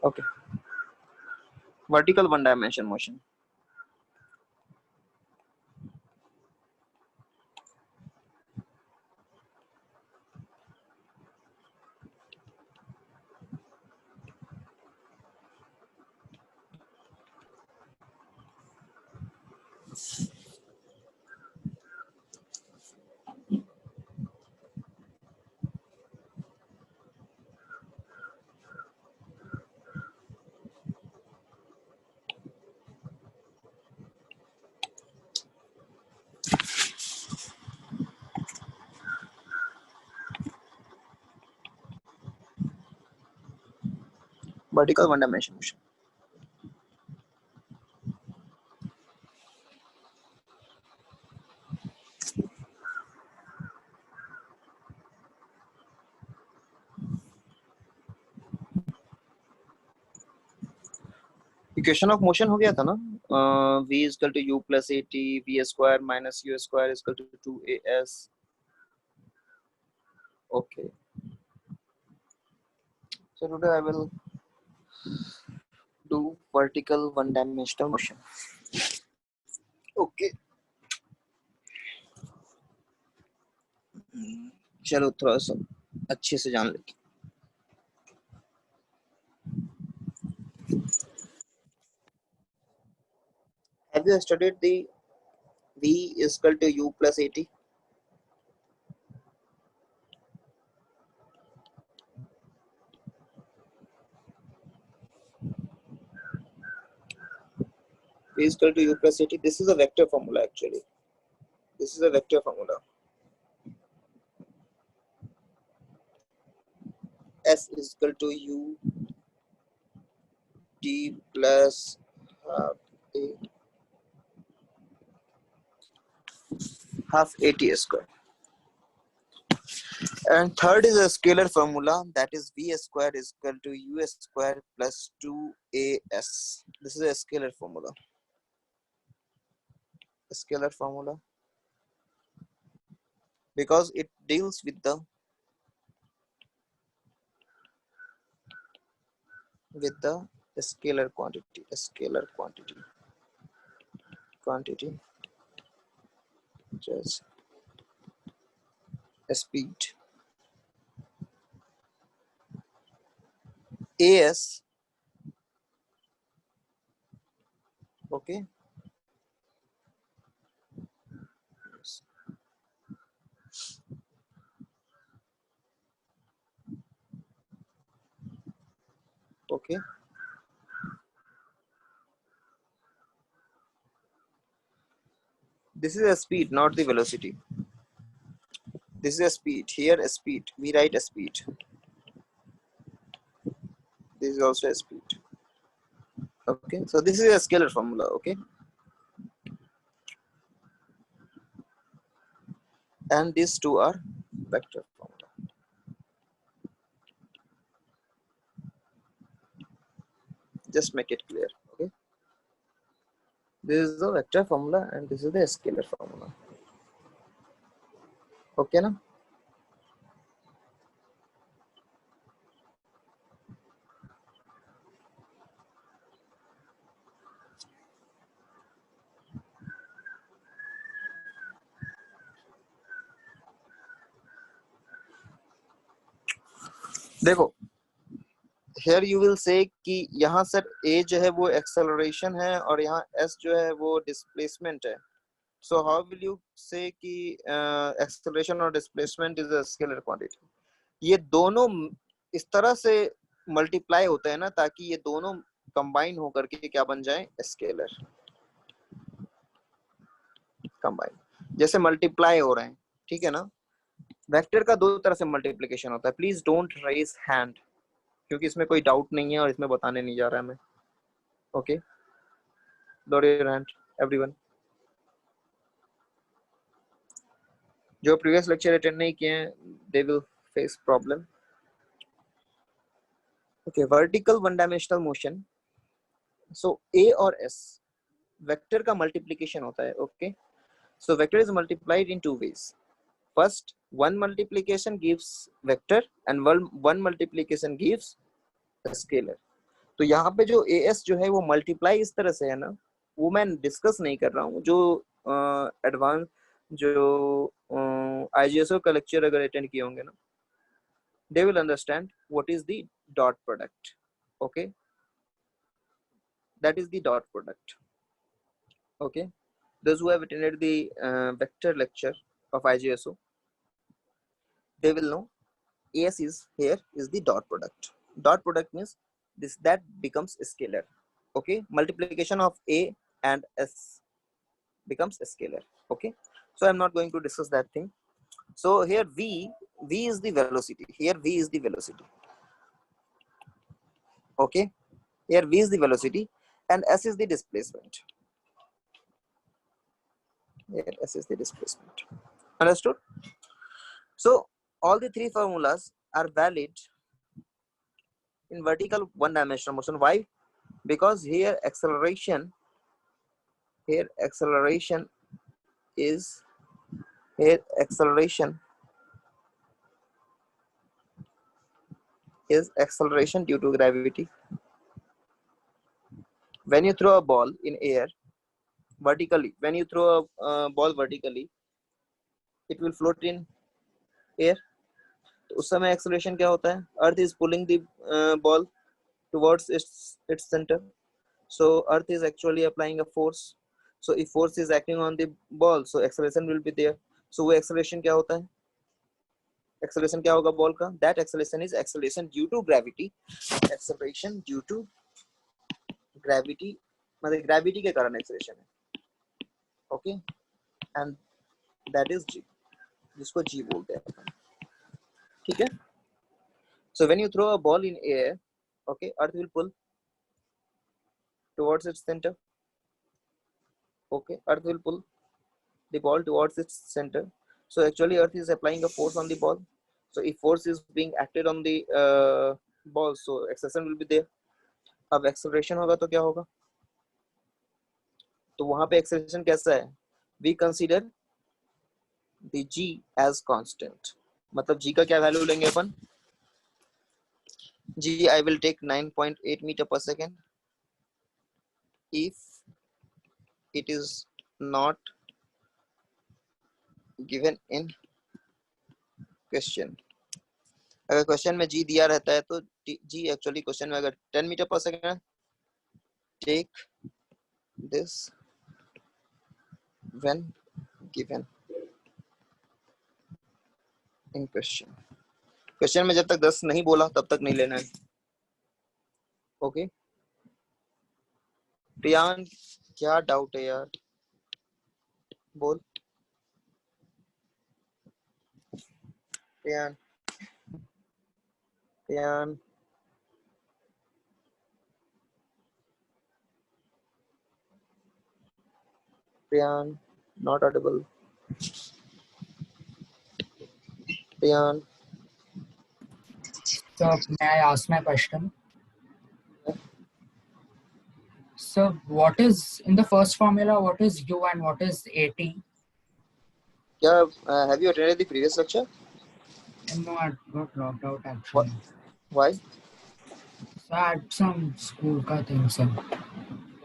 Okay. Vertical one dimension motion. Vertical one dimension motion. Equation of motion हो गया था ना, v is equal to u plus at v square minus u square is equal to 2as. Okay, so today I will do vertical one dimensional motion. Okay, चलो थोड़ा सा अच्छे से जान लेते. Have you studied the v is equal to u plus at? V is equal to u plus at. This is a vector formula actually. This is a vector formula. S is equal to u t plus half at square. And third is a scalar formula, that is v square is equal to u square plus 2as. This is a scalar formula. A scalar formula because it deals with the scalar quantity. A scalar quantity just a speed. As, okay, okay, this is a speed, not the velocity. This is a speed. Here a speed, we write a speed. This is also a speed. Okay, so this is a scalar formula. Okay, and these two are vector formula. Just make it clear. Okay, this is the vector formula and this is the scalar formula. Okay na? देखो, here you will say कि यहाँ sir a जो है वो acceleration है और यहाँ s जो है वो displacement है. So how will you say कि acceleration और displacement is a scalar quantity? ये दोनों इस तरह से multiply होते हैं ना ताकि ये दोनों combine होकर के क्या बन जाए? Scalar. Combine. जैसे multiply हो रहे हैं, ठीक है ना? वेक्टर का दो तरह से मल्टीप्लिकेशन होता है. प्लीज डोंट रेज हैंड क्योंकि इसमें कोई डाउट नहीं है और इसमें बताने नहीं जा रहा है मैं. Okay, lower your hand everyone. जो प्रीवियस लेक्चर अटेंड नहीं किए हैं they will face problem. Okay, vertical one dimensional motion. So A और एस वेक्टर का मल्टीप्लिकेशन होता है. Okay, so vector is multiplied in two ways. First, one multiplication gives vector and one multiplication gives a scalar. तो यहाँ पे जो as जो है वो मल्टीप्लाई इस तरह से है ना, वो मैं डिस्कस नहीं कर रहा हूँ। जो एडवांस जो IGSO का लेक्चर अगर अटेंड किए होंगे ना, they will understand what is the dot product. Okay, that is the dot product. Okay, those who have attended the vector lecture of IGSO, they will know as is here is the dot product. Dot product means this that becomes a scalar. Okay, multiplication of a and s becomes a scalar. Okay, so I'm not going to discuss that thing. So here v is the velocity. Here v is the velocity. Okay, here v is the velocity and s is the displacement. Here s is the displacement. Understood? So all the three formulas are valid in vertical one dimensional motion. Why? Because here acceleration is here acceleration due to gravity. When you throw a ball in air vertically, when you throw a ball vertically, it will float in air. तो उस समय acceleration क्या होता है? Earth is pulling the ball towards its center. So Earth is actually applying a force. So if force is acting on the ball, so acceleration will be there. So वो acceleration क्या होता है? Acceleration क्या होगा ball का? That acceleration is acceleration due to gravity. Acceleration due to gravity, मतलब gravity के कारण acceleration है. Okay, and that is g, जिसको g बोलते हैं. ठीक है? So when you throw a ball in air, okay, Earth will pull towards its center. Okay, Earth will pull the ball towards its center. So actually Earth is applying a force on the ball. So if force is being acted on the ball, so acceleration will be there. अब acceleration होगा तो क्या होगा? तो वहां पे acceleration कैसा है? We consider the g as constant. मतलब g का क्या वैल्यू लेंगे अपन? g I will take 9.8 meter per second if it is not given in question. अगर क्वेश्चन में g दिया रहता है तो g एक्चुअली क्वेश्चन में अगर 10 मीटर पर सेकंड है, take this when given in question. Question में जब तक 10 नहीं बोला तब तक नहीं लेना है. ओके प्रियान, क्या डाउट है यार? बोल Priyan. Priyan Priyan not audible. Priyan. So may I ask my question? So what is in the first formula? What is U and what is AT? क्या have you attended the previous lecture? No, I got dropped out actually. Why? So I had some school ka thing, sir.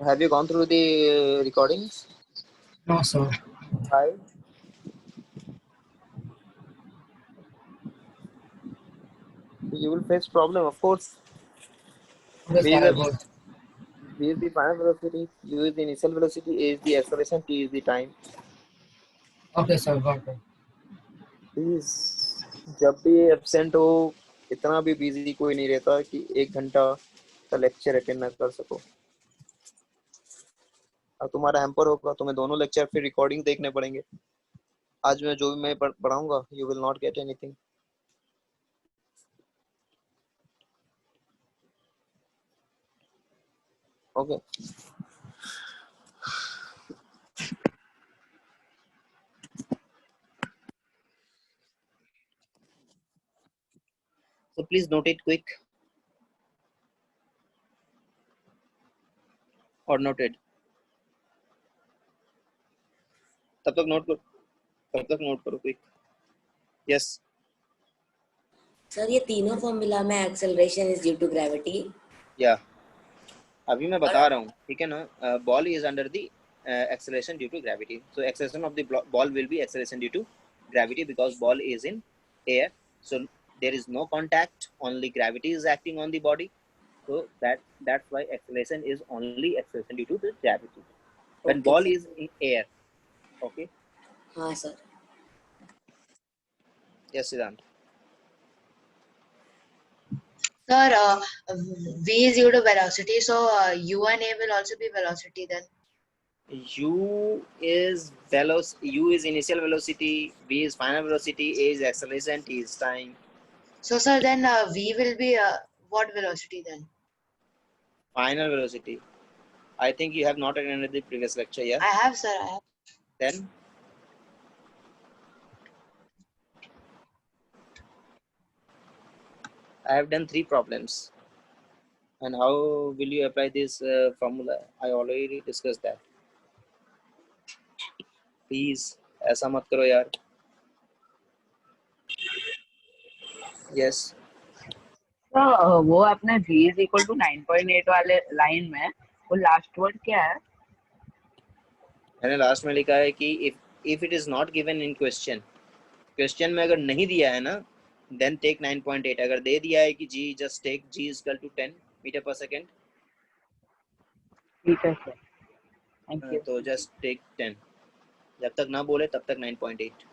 Have you gone through the recordings? No, sir. Why? You will face problem, of course. Yes, V I is was. the final velocity, U is the initial velocity, A is the acceleration, T is the time. Okay, sir, got it. Please जब भी absent हो, इतना भी busy कोई नहीं रहता कि 1 घंटा का लेक्चर अटेंड ना कर सको. अब तुम्हारा हैम्पर होगा, तुम्हें दोनों लेक्चर फिर रिकॉर्डिंग देखने पड़ेंगे. आज मैं जो भी मैं पढ़ाऊंगा, you will not get anything. Okay so please note it quick or noted. तब तक नोट करो क्विक. यस सर ये तीनों फॉर्मूला में acceleration is due to gravity. या अभी मैं बता रहा हूँ, ठीक है ना, ball is under the acceleration due to gravity. So acceleration of the ball will be acceleration due to gravity because ball is in air. So there is no contact, only gravity is acting on the body. So that's why acceleration is only acceleration due to the gravity when Okay, ball sir. is in air. Okay. हाँ sir. Yes, Siddhant. Sir, v is due to velocity, so u and a will also be velocity then. U is U is initial velocity, V is final velocity, A is acceleration, T is time. So sir, then v will be what velocity then? Final velocity. I think you have not attended the previous lecture, yeah? I have, sir. I have. Then I have done 3 problems. And how will you apply this formula? I already discussed that. Please, ऐसा मत करो यार. Yes. तो वो अपने v is equal to 9.8 वाले line में वो लास्ट वर्ड क्या है? मैंने लास्ट में लिखा है कि if it is not given in question में अगर नहीं दिया है ना, then take 9.8. अगर दे दिया है कि g just take g is equal to 10 meter per second. ठीक है सर, थैंक यू. तो just take 10. जब तक ना बोले तब तक 9.8.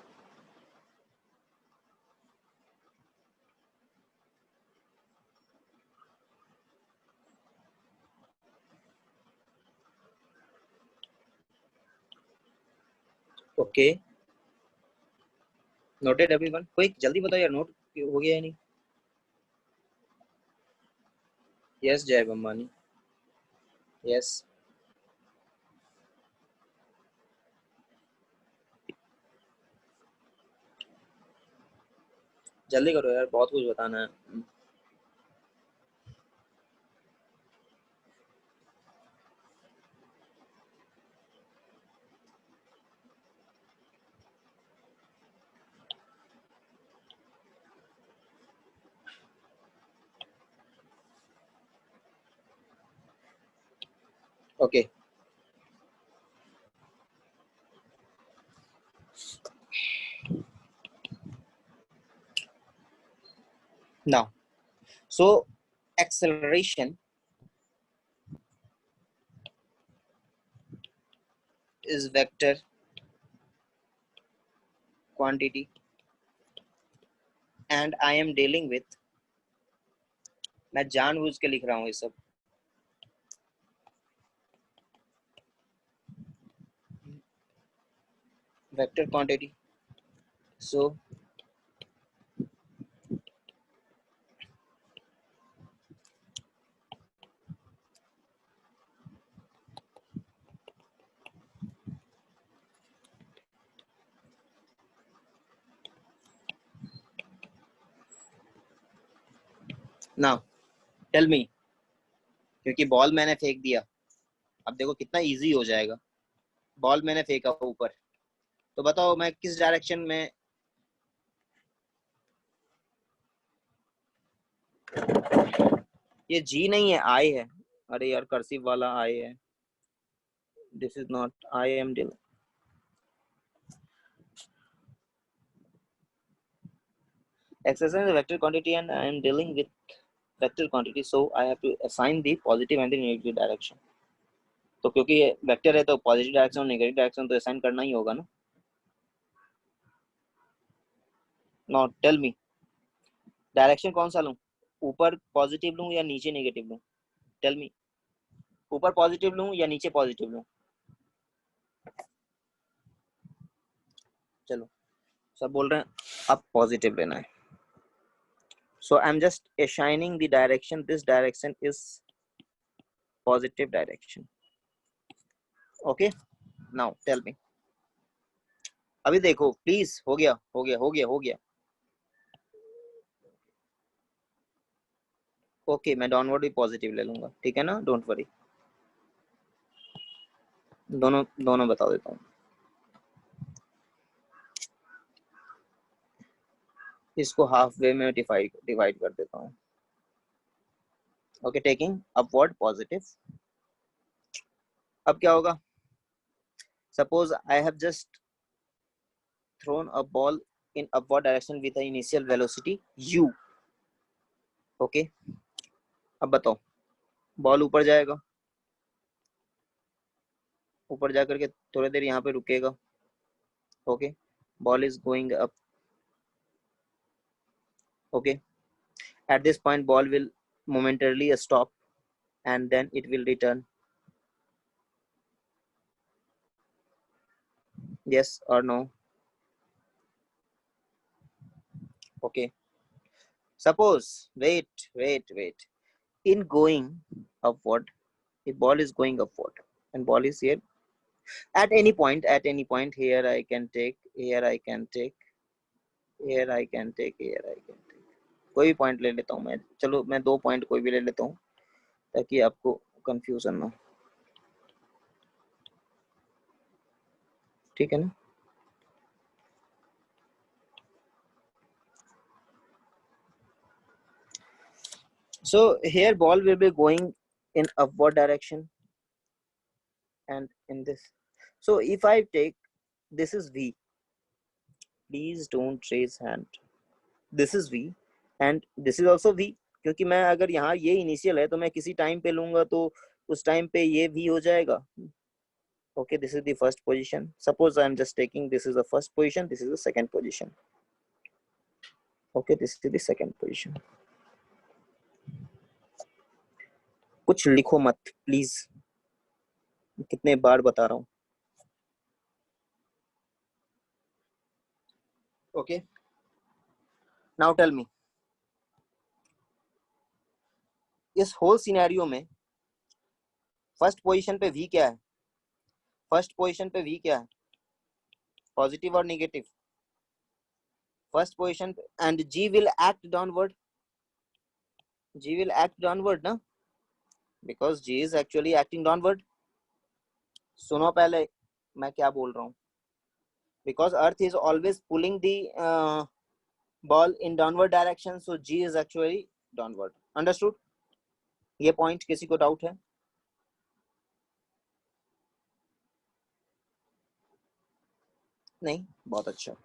Okay, noted everyone. कोई जल्दी बताओ यार, नोट हो गया है नहीं? यस जय बम्बानी. यस. जल्दी करो यार, बहुत कुछ बताना है. Okay. Now, so acceleration is vector quantity and I am dealing with, मैं जानबूझ के लिख रहा हूँ ये सब. Vector quantity. So now tell me, क्योंकि बॉल मैंने फेंक दिया, अब देखो कितना इजी हो जाएगा. बॉल मैंने फेंका ऊपर, तो बताओ मैं किस डायरेक्शन में, ये जी नहीं है, आई है. अरे यार कर्सिव वाला आई है. This is not I am dealing. Exercise is a vector quantity and I am dealing with vector quantity, so I have to assign the positive and the negative direction. तो क्योंकि ये वेक्टर है तो positive direction और negative direction तो assign करना ही होगा ना. नाउ टेल मी, डायरेक्शन कौन सा लूं, ऊपर पॉजिटिव लूं या नीचे नेगेटिव लूं? टेल मी, ऊपर पॉजिटिव लूं या नीचे पॉजिटिव लूं? चलो सब बोल रहे हैं अब पॉजिटिव लेना है. So I'm just assigning the direction. This direction is positive direction. Okay. Now tell me. अभी देखो प्लीज, हो गया हो गया हो गया हो गया. ओके, मैं डाउनवर्ड भी पॉजिटिव ले लूंगा, ठीक है ना, डोंट वरी. दोनों दोनों बता देता हूँ. इसको हाफ वे में डिवाइड कर देता हूँ. ओके, टेकिंग अपवर्ड पॉजिटिव अब क्या होगा? Suppose I have just thrown a ball in upward direction with an initial velocity u. Okay, अब बताओ, बॉल ऊपर जाएगा, ऊपर जाकर के थोड़ी देर यहाँ पे रुकेगा. Okay, ball is going up. Okay, at this point ball will momentarily stop and then it will return. Yes or no? Okay, suppose, wait, in going upward, the ball is going upward and ball is here at any point, here I can take, here I can take, here I can take, here I can take. कोई भी point ले लेता हूँ मैं. चलो मैं 2 point कोई भी ले लेता हूँ ताकि आपको कंफ्यूजन ना हो. ठीक है ना? So here ball will be going in upward direction and in this. So if I take, this is V. Please don't raise hand. This is V and this is also V. क्योंकि मैं अगर यहाँ ये initial है तो मैं किसी time पे लूंगा तो उस टाइम पे ये V हो जाएगा. Okay, this is the first position. Suppose I am just taking, this is the first position, this is the second position. Okay, this is the second position. कुछ लिखो मत प्लीज, कितने बार बता रहा हूँ. Okay, now tell me, इस whole scenario में first position पे V क्या है? फर्स्ट पोजीशन पे V क्या है? पॉजिटिव और नेगेटिव? फर्स्ट पोजीशन पे. And G will act downward. G will act downward ना, because G is actually acting downward. सुनो पहले मैं क्या बोल रहा हूँ. Because Earth is always pulling the ball in downward direction, so G is actually downward. Understood? ये point किसी को डाउट है? नहीं, बहुत अच्छा.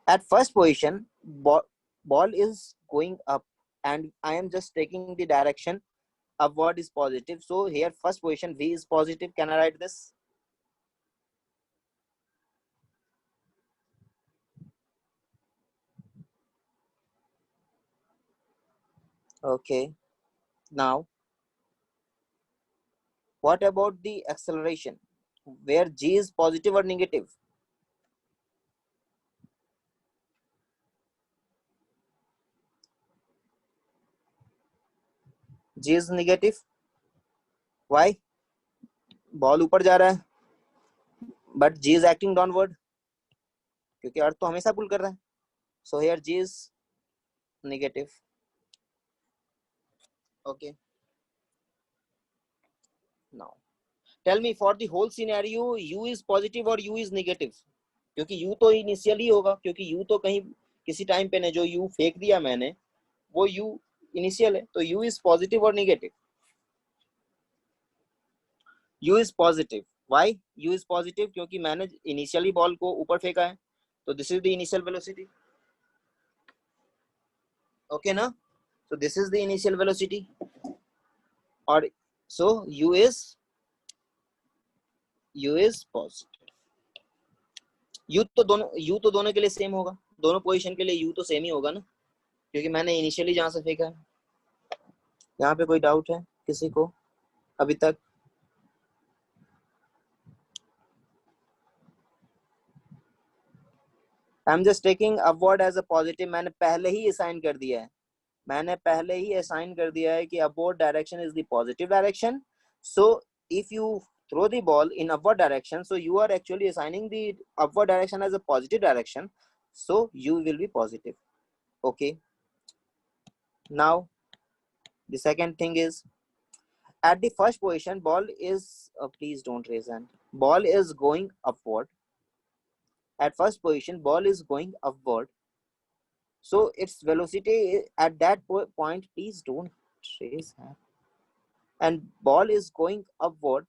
At first position, ball is going up and I am just taking the direction upward is positive. So here first position V is positive. Can I write this? Okay. Now, what about the acceleration? Where G is positive or negative? G is negative. Why? Ball ऊपर जा रहा है, but G is acting downward. क्योंकि अर्थ तो हमेशा पुल कर रहा है. So here G is negative. Okay. Now, tell me for the whole scenario, U is positive or U is negative? क्योंकि U तो इनिशियल ही होगा, क्योंकि U तो कहीं किसी टाइम पे ने जो U फेंक दिया मैंने वो U इनिशियल है. तो U is positive or negative? U is positive. Why U is positive? क्योंकि मैंने इनिशियली बॉल को ऊपर फेंका है, तो this is the initial velocity. Okay ना? So this is the initial velocity. Or so U is positive. U तो दोनों के लिए सेम होगा. दोनों पोजीशन के लिए U तो सेम ही होगा ना, क्योंकि मैंने इनिशियली जहां से फेंका है. यहाँ पे कोई डाउट है किसी को अभी तक? I'm just taking upward as a positive. मैंने पहले ही असाइन कर दिया है. कि upward direction is the positive direction. So if you throw the ball in upward direction, so you are actually assigning the upward direction as a positive direction. So U will be positive. Okay. Now the second thing is, at the first position, ball is please don't raise hand. Ball is going upward. At first position, ball is going upward. So its velocity at that point, please don't raise hand. And ball is going upward.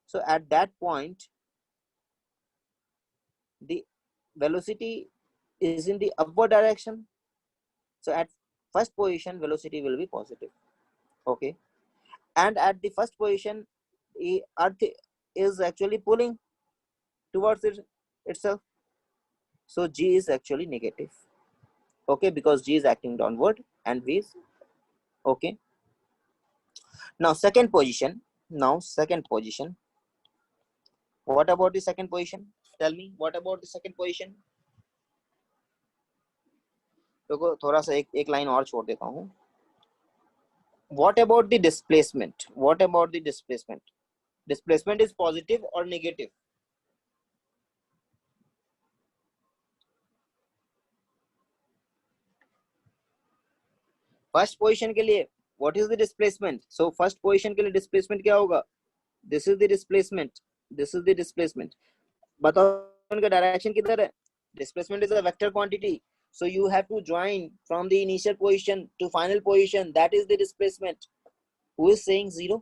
So at that point, the velocity is in the upward direction. So at first position, velocity will be positive. Okay. And at the first position, the Earth is actually pulling towards itself. So G is actually negative. Okay, because G is acting downward and V is okay. Now second position. What about the second position? Tell me, what about the second position? देखो थोड़ा सा एक line और छोड़ देता हूँ. What about the displacement? What about the displacement? Displacement is positive or negative? First position के लिए what is the displacement? So first position के लिए displacement क्या होगा? This is the displacement. This is the displacement. बताओ उनका direction किधर है? Displacement is a vector quantity. So you have to join from the initial position to final position. That is the displacement. Who is saying 0?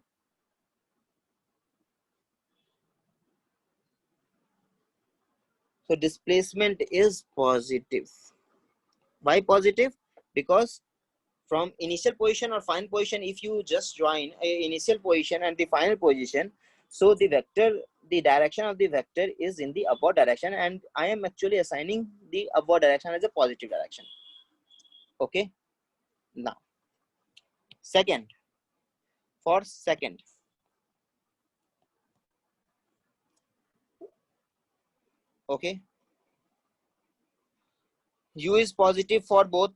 So displacement is positive. Why positive? Because from initial position or final position, if you just join a initial position and the final position, so the vector, the direction of the vector is in the upward direction, and I am actually assigning the upward direction as a positive direction. Okay. Now second, for second, okay, U is positive for both,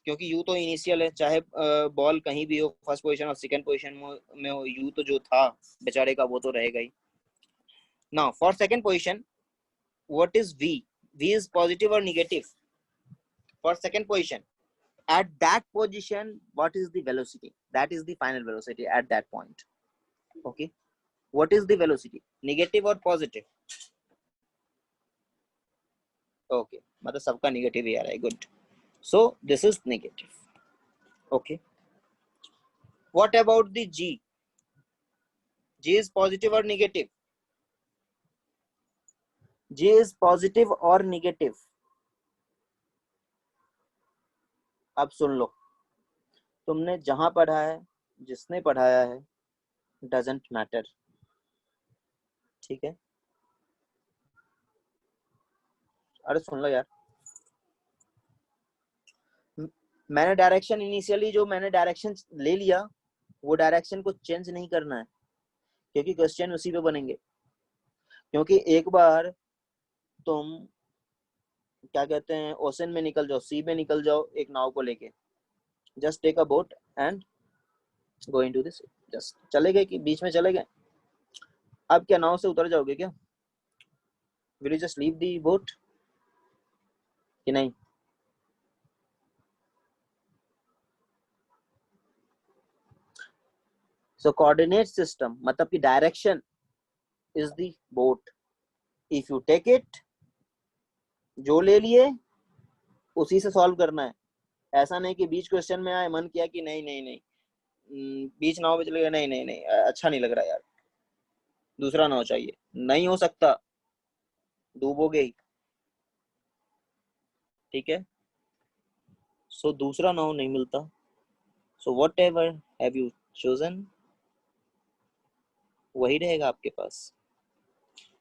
क्योंकि U तो initial है, चाहे ball कहीं भी हो, first position और second position में हो, U तो जो था बेचारे का वो तो रहेगा ही. Now for second position, what is V? V is positive or negative? For second position, at that position, what is the velocity? That is the final velocity at that point. Okay, what is the velocity? Negative or positive? Okay, मतलब सबका negative ही आ रहा है. Good. So this is negative. Okay. What about the G? G is positive or negative? G is positive or negative? अब सुन लो, तुमने जहां पढ़ा है, जिसने पढ़ाया है, डजंट मैटर. ठीक है, अरे सुन लो यार, मैंने डायरेक्शन इनिशियली जो मैंने डायरेक्शन ले लिया, वो डायरेक्शन को चेंज नहीं करना है, क्योंकि क्वेश्चन उसी पे बनेंगे. क्योंकि एक बार तुम क्या कहते हैं ओशन में निकल जाओ, सी में निकल जाओ एक नाव को लेके, just take a boat and go into this, just चले गए कि बीच में चले गए, अब क्या नाव से उतर जाओगे क्या? Will you just leave the boat कि नहीं? सो कोऑर्डिनेट सिस्टम मतलब कि direction is the boat. If you take it, जो ले लिए उसी से सॉल्व करना है. ऐसा नहीं कि बीच क्वेश्चन में आए, मन किया कि नहीं नहीं नहीं, बीच नाव पे चले गए, नहीं नहीं नहीं अच्छा नहीं लग रहा यार, दूसरा नाव चाहिए. नहीं हो सकता, डूबोगे ही. ठीक है, सो दूसरा नाव नहीं मिलता. So whatever have you chosen, वही रहेगा आपके पास.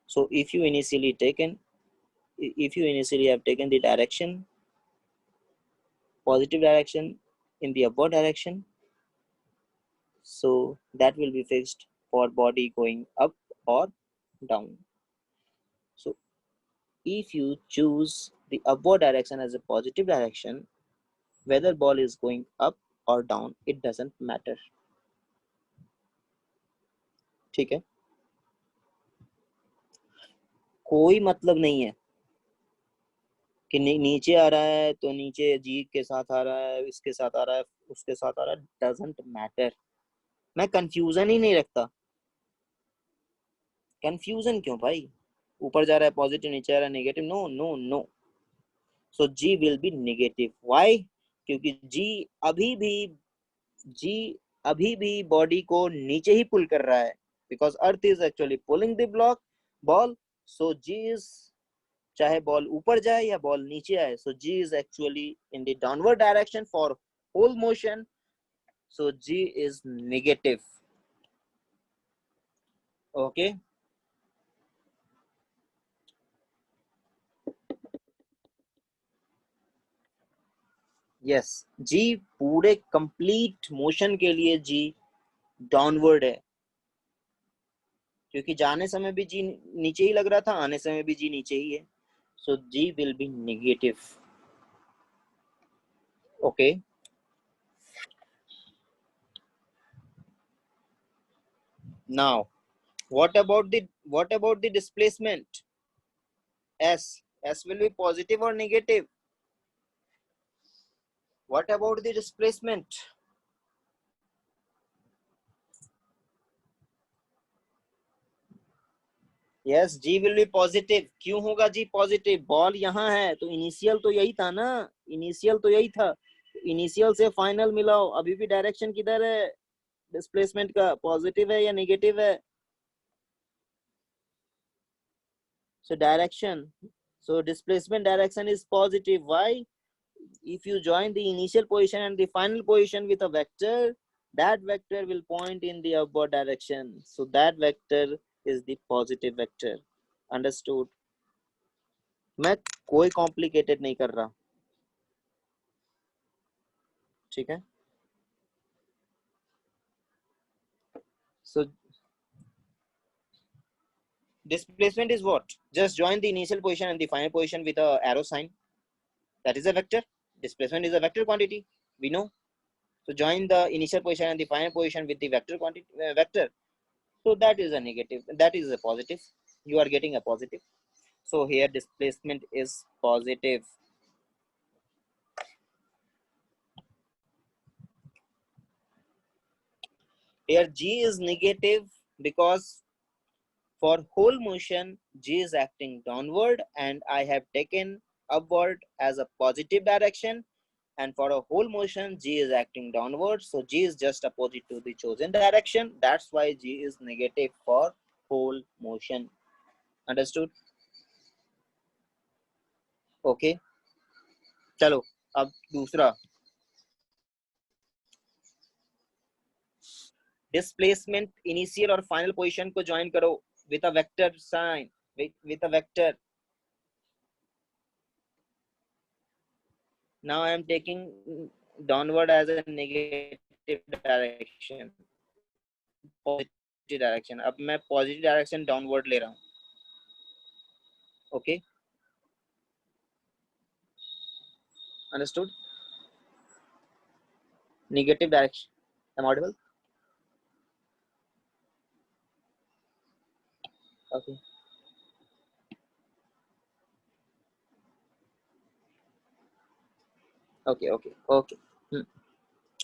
So if you initially have taken the direction, positive direction in the upward direction, so that will be fixed for body going up or down. So if you choose the upward direction as a positive direction, whether ball is going up or down, it doesn't matter. ठीक है, कोई मतलब नहीं है कि नीचे आ रहा है तो नीचे जी के साथ आ रहा है, इसके साथ आ रहा है, उसके साथ आ रहा है, डजंट मैटर. मैं कंफ्यूजन ही नहीं रखता. कंफ्यूजन क्यों भाई? ऊपर जा रहा है पॉजिटिव, नीचे आ रहा है negative. No no no. So G will be negative. Why? क्योंकि जी अभी भी बॉडी को नीचे ही पुल कर रहा है. because earth is actually pulling the ball. So G is, चाहे ball ऊपर जाए या ball नीचे आए, so G is actually in the downward direction for whole motion, so G is negative. Okay. Yes, G पूरे complete motion के लिए G downward है, क्योंकि जाने समय भी G नीचे ही लग रहा था, आने समय भी G नीचे ही है, so G will be negative. Okay. Now, what about the displacement? S will be positive or negative? What about the displacement? Yes, G will be positive. क्यों होगा G positive? बॉल यहाँ है तो इनिशियल तो यही था ना, इनिशियल तो यही था, इनिशियल से फाइनल मिलाओ, अभी भी डायरेक्शन किधर है डिस्प्लेसमेंट का, पॉजिटिव है या नेगेटिव है? So direction, so displacement direction is positive. Why? If you join the initial position and the final position with a vector, that vector will point in the upward direction, so that vector is the positive vector. Understood? मैं कोई complicated नहीं कर रहा, ठीक है? So displacement is what? Just join the initial position and the final position with a arrow sign. That is a vector. Displacement is a vector quantity, we know. So join the initial position and the final position with the vector quantity, vector. So that is a negative, that is a positive. You are getting a positive. So here displacement is positive. Here G is negative because for whole motion G is acting downward and I have taken upward as a positive direction, and for a whole motion G is acting downward, so G is just opposite to the chosen direction. That's why G is negative for whole motion. Understood? Okay. चलो अब दूसरा, displacement initial और final position को join करो with a vector sign, with a vector. Now I am taking downward as a negative direction, positive direction. अब मैं positive direction downward ले रहा हूँ. Okay. Understood? Negative direction. Am I audible? Okay. Okay.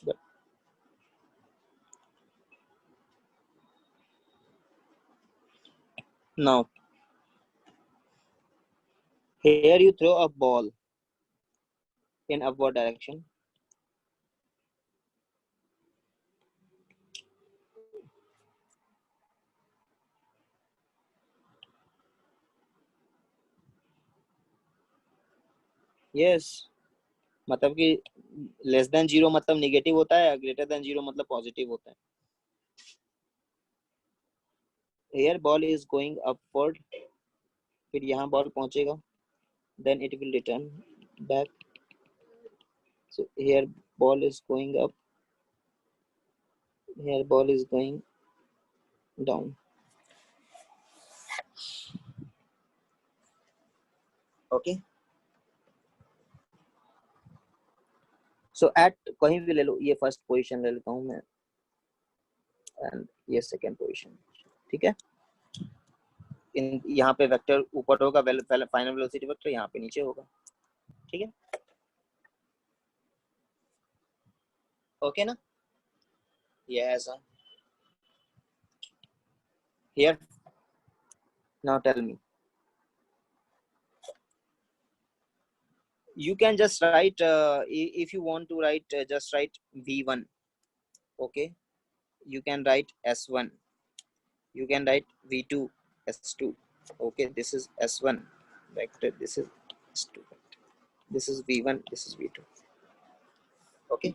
Good. Now, here you throw a ball in upward direction. Yes. मतलब कि less than zero मतलब negative होता है, ग्रेटर देन जीरो मतलब पॉजिटिव होता है. Here ball is going upward, फिर यहाँ बॉल पहुंचेगा, then it will return back. So here ball is going up, here ball is going down. Okay. So at कहीं भी ले लो, ये फर्स्ट पोजीशन ले लेता हूँ मैं एंड ये सेकंड पोजीशन, ठीक है? इन यहाँ पे वेक्टर ऊपर होगा, फाइनल वेलोसिटी वेक्टर यहाँ पे नीचे होगा, ठीक है? ओके ना? Yes. Here. Now tell me. You can just write, if you want to write, just write V1. Okay. You can write S1. you can write v2 s2. Okay, this is s1 vector, this is s2 vector, this is v1, this is v2. Okay,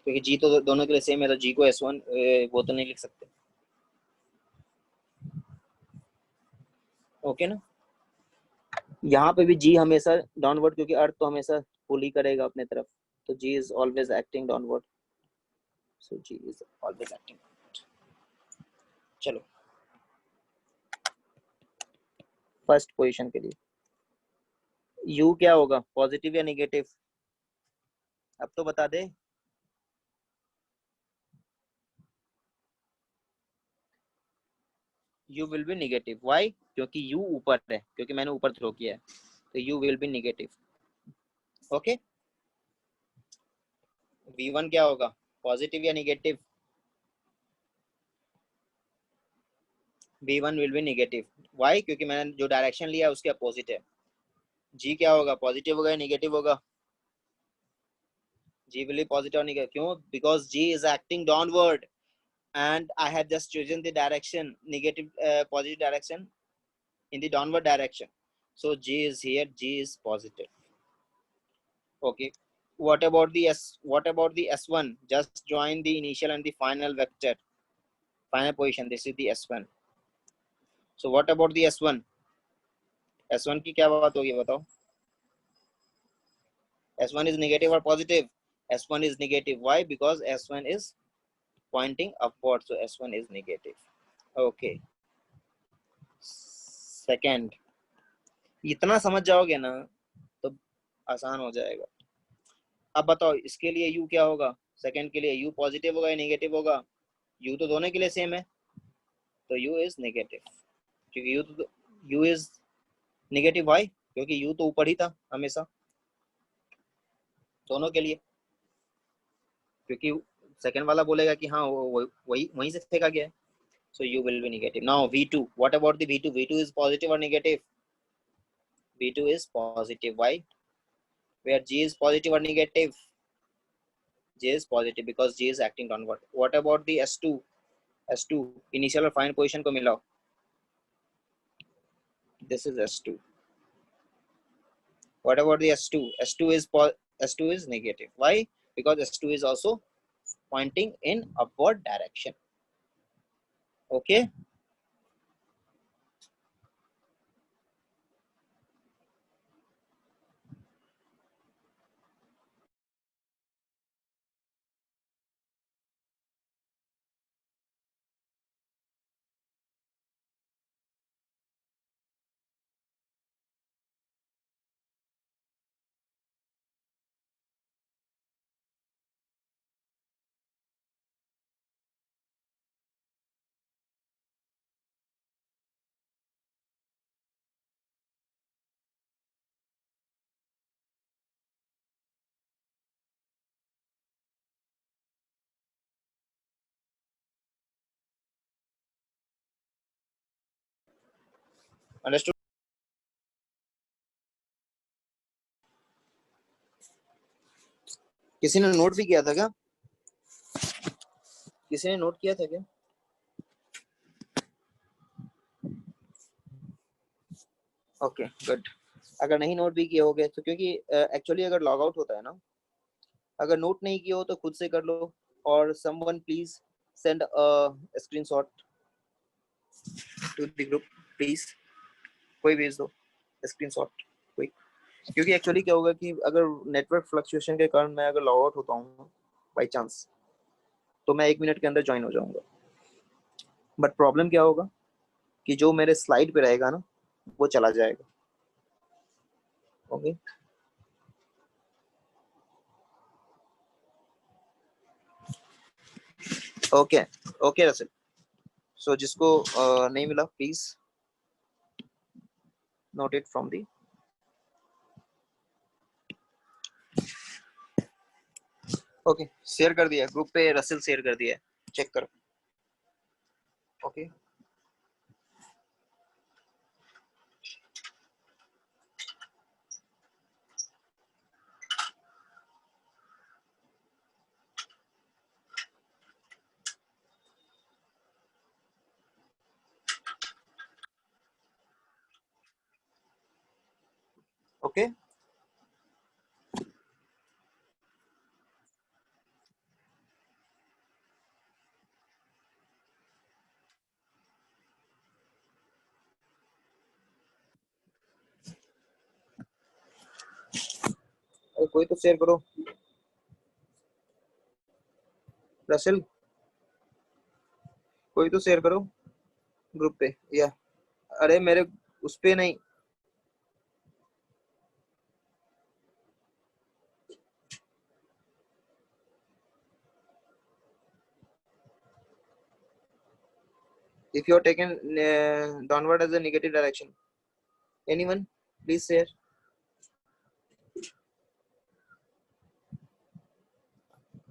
क्योंकि g तो दोनों के लिए same है, तो g को s1 वो तो नहीं लिख सकते. ओके ना. यहाँ पे भी g हमेशा डाउनवर्ड, क्योंकि अर्थ तो हमेशा पुल ही करेगा अपने तरफ, तो g is always acting downward, so g is always acting. चलो फर्स्ट पोजीशन के लिए u क्या होगा, पॉजिटिव या नेगेटिव, अब तो बता दे. u will be negative. Why? क्योंकि u ऊपर है, क्योंकि मैंने ऊपर थ्रो किया है, तो u will be negative. Okay, v1 क्या होगा, पॉजिटिव या negative, v1 will be negative. Why? क्योंकि मैंने जो डायरेक्शन लिया उसके अपोजिट है. g क्या होगा, पॉजिटिव होगा या नेगेटिव होगा, g will be positive or negative. क्यों? Because g is acting downward and I have just chosen the direction, negative positive direction in the downward direction, so g is here, g is positive. Okay, what about the s1? Just join the initial and the final vector, final position, this is the s1. So what about the s1? s1 की क्या बात होगी बताओ, s1 is negative or positive, s1 is negative. Why? Because s1 is pointing upward, so s1 is negative. Okay, second. इतना समझ जाओगे ना तो आसान हो जाएगा. अब बताओ इसके लिए u क्या होगा, सेकेंड के लिए u पॉजिटिव होगा या नेगेटिव होगा, u तो दोनों के लिए सेम है, तो u इज नेगेटिव, क्योंकि u इज नेगेटिव. व्हाई? क्योंकि u तो ऊपर ही था हमेशा दोनों के लिए, क्योंकि सेकेंड वाला बोलेगा कि हाँ वहीं से फेंका गया है, so u will be negative. Now v2, what about the v2? v2 is positive or negative, v2 is positive. Why? Where g is positive or negative, g is positive because g is acting downward. What about the s2? s2 initial और final position को मिलाओ, this is s2. What about the s2? s2 is negative. Why? Because s2 is also pointing in upward direction. Okay, understood? किसी ने note भी किया था क्या, किसी ने नोट किया था क्या? Okay good. अगर नहीं नोट भी किए होगे तो, क्योंकि एक्चुअली अगर लॉग आउट होता है ना, अगर नोट नहीं किए हो तो खुद से कर लो, और someone please send a screenshot to the group please, कोई भेज दो स्क्रीनशॉट कोई. क्योंकि एक्चुअली क्या होगा कि अगर नेटवर्क फ्लक्चुएशन के कारण मैं अगर लॉग आउट होता हूँ बाई चांस, तो मैं 1 मिनट के अंदर ज्वाइन हो जाऊंगा. बट प्रॉब्लम क्या होगा कि जो मेरे स्लाइड पे रहेगा ना वो चला जाएगा. Okay, okay okay Russell. So जिसको नहीं मिला प्लीज नोट इट फ्रॉम दी. ओके, शेयर कर दिया ग्रुप पे, रसल शेयर कर दिया, चेक करो. Okay, Okay. कोई तो शेयर करो, रसेल कोई तो शेयर करो ग्रुप पे, या अरे मेरे उस पे नहीं, if you are taken downward as a negative direction, anyone please share.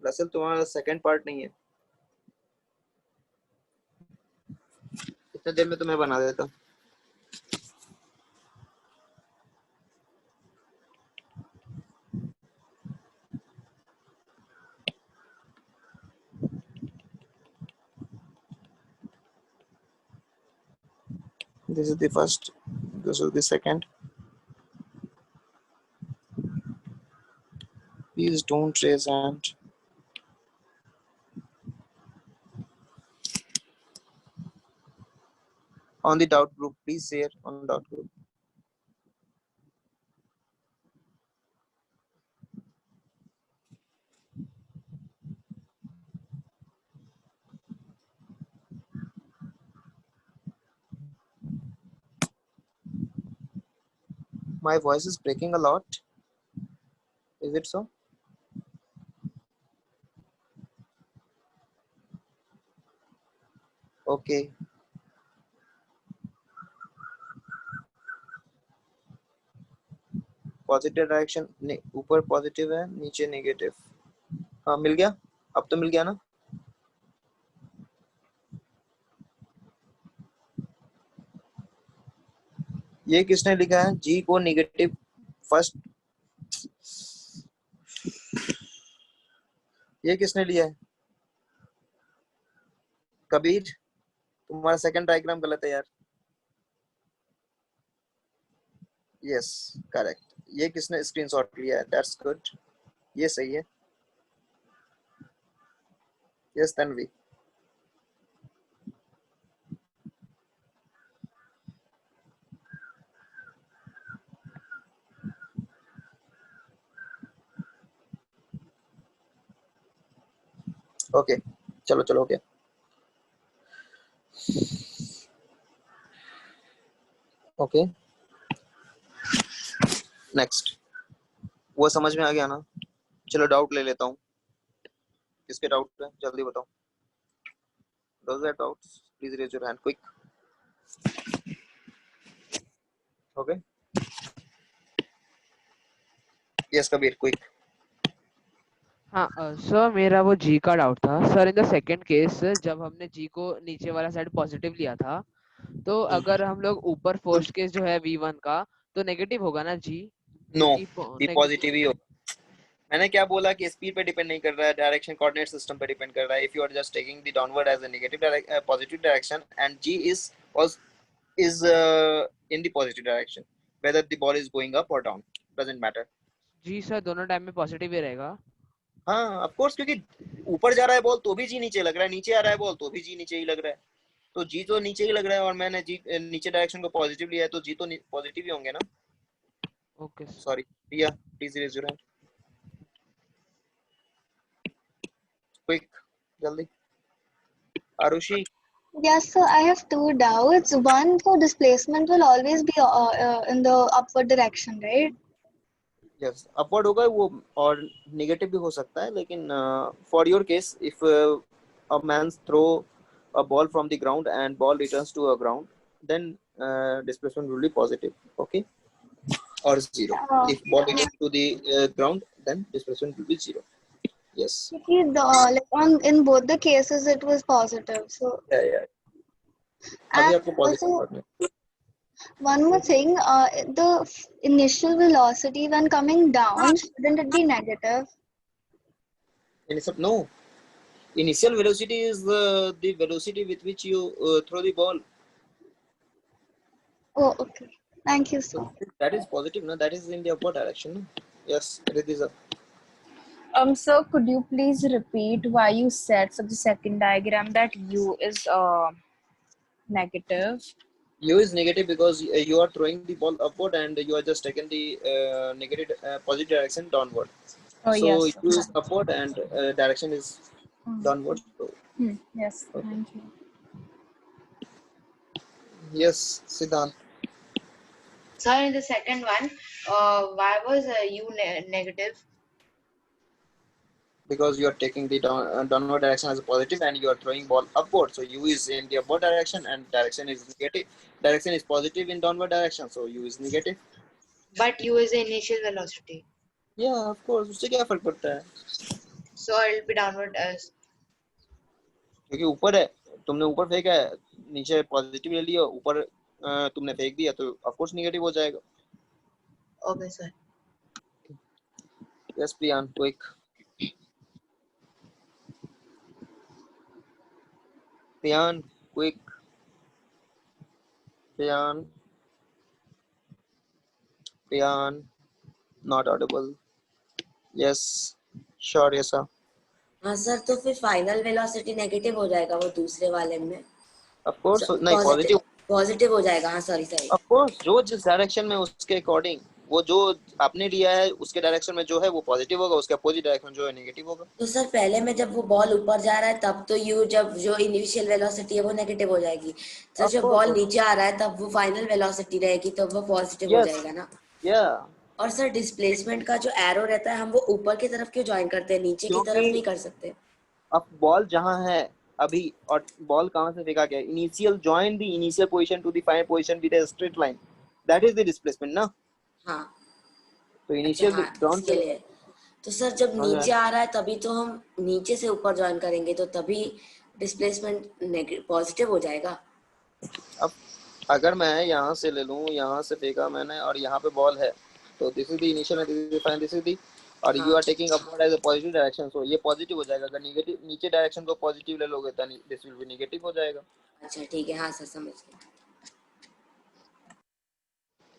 Russell तुम्हारा सेकंड पार्ट नहीं है, इतने देर में तुम्हें बना देता. This is the first, this is the second. Please don't raise hand. On the doubt group, please share on doubt group. My voice is breaking a lot. Is it so? Okay. Positive direction ऊपर positive है, नीचे negative. हाँ मिल गया, अब तो मिल गया ना. ये किसने लिखा है जी को नेगेटिव फर्स्ट, ये किसने लिया है? कबीर, तुम्हारा सेकंड डायग्राम गलत है यार. Yes correct. ये किसने स्क्रीनशॉट लिया है? दैट्स गुड, ये सही है. यस तन्वी. ओके चलो चलो ओके. Okay next. वो समझ में आ गया ना? चलो डाउट ले लेता हूँ. किसके डाउट है जल्दी बताओ. Those are doubts, please raise your hand quick. Okay. Yes Kabir, quick. हाँ सर मेरा वो जी का डाउट था sir. In the second case जब हमने जी को नीचे वाला साइड पॉजिटिव लिया था, तो अगर हम लोग ऊपर फर्स्ट केस जो है V1 का, तो नेगेटिव होगा ना जी? नो, दी पॉजिटिव ही हो. मैंने क्या बोला कि स्पीड पे डिपेंड नहीं कर रहा है, डायरेक्शन कोऑर्डिनेट सिस्टम पे डिपेंड कर रहा है. If you are just taking the downward as a negative positive direction and G is in the positive direction, whether the ball is going up or down doesn't matter. जी sir दोनों time में positive ही रहेगा? हाँ of course, क्योंकि ऊपर जा रहा है बॉल तो भी जी नीचे लग रहा है, नीचे आ रहा है बॉल तो भी जी नीचे ही लग रहा है. तो जी तो नीचे ही लग रहा है और मैंने जी नीचे डायरेक्शन को पॉजिटिव लिया है, तो जी तो पॉजिटिव ही होंगे ना. Okay sorry Priya, please raise your hand quick, जल्दी. Arushi. Yes, so I have two doubts. One, so displacement will always be in the upward direction, right? Yes upward होगा वो, और नेगेटिव भी हो सकता है, लेकिन for your case if a man throw a ball from the ground and ball returns to a ground, then displacement will be positive, okay, or zero. If ball returns to the ground, then displacement will be zero. Yes. Like in both the cases it was positive. So Yeah. अभी आपको and positive also पढ़ना है. one more thing, the initial velocity when coming down, shouldn't it be negative? No. Initial velocity is the velocity with which you throw the ball. Oh, okay. Thank you, sir. That is positive, no? That is in the upward direction, no? Yes, Ridhiza. Sir, could you please repeat why you said for the second diagram that U is negative? U is negative because you are throwing the ball upward and you are just taking the positive direction downward. Oh, So yes, sir. U is upward and direction is downward. So, Yes, thank you. yes, Siddhant. So in the second one, why was U negative? Because you are taking the downward direction as a positive and you are throwing ball upward. So U is in the upward direction and direction is negative. Direction is positive in downward direction. So U is negative. But U is the initial velocity. Yeah, of course. उससे क्या फर्क पड़ता है? So it will be downward as. क्योंकि ऊपर है, तुमने ऊपर फेंका है, नीचे पॉजिटिव ले लिया, ऊपर तुमने फेंक दिया तो ऑफ कोर्स नेगेटिव हो जाएगा. Okay, sir. Yes, Priyan, quick. Priyan, quick. Priyan, not audible. Yes, sure, yes sir. हाँ सर, तो फिर फाइनल वेलोसिटी नेगेटिव हो जाएगा वो दूसरे वाले में. Of course, नहीं पॉजिटिव. पॉजिटिव हो जाएगा. हाँ सॉरी. Of course, जो जिस डायरेक्शन में उसके अकॉर्डिंग, वो जो आपने लिया है उसके डायरेक्शन में जो है वो पॉजिटिव होगा, उसके अपोजिट डायरेक्शन जो है नेगेटिव होगा. तो सर पहले में जब वो बॉल ऊपर जा रहा है तब तो यू जब जो इनिशियल वेलोसिटी है वो नेगेटिव हो जाएगी. तो जब बॉल नीचे आ रहा है तब वो फाइनल वेलोसिटी रहेगी, तब वो पॉजिटिव हो जाएगा ना. और सर डिस्प्लेसमेंट का जो एरो रहता है हम वो ऊपर की तरफ क्यों ज्वाइन करते हैं, नीचे की तरफ नहीं कर सकते? अब बॉल जहां है अभी और बॉल कहां से फेंका गया, initial join the initial position to the final position with a straight line, that is the displacement ना. हाँ, तो इनिशियल ग्राउंड के लिए. तो सर जब नीचे आ रहा है तभी तो हम नीचे से ऊपर ज्वाइन करेंगे, तो तभी डिस्प्लेसमेंट पॉजिटिव हो जाएगा. अब अगर मैं यहाँ से ले लूँ, यहाँ से फेंका मैंने और यहाँ पे बॉल है, तो this is the initial and this is the final, this is the, और you are taking upward as a positive direction, so ये पॉजिटिव हो जाएगा. अगर नेगेटिव नीचे डायरेक्शन को पॉजिटिव ले लोगे तो दिस विल बी नेगेटिव हो जाएगा. अच्छा ठीक है. हाँ सर समझ गया.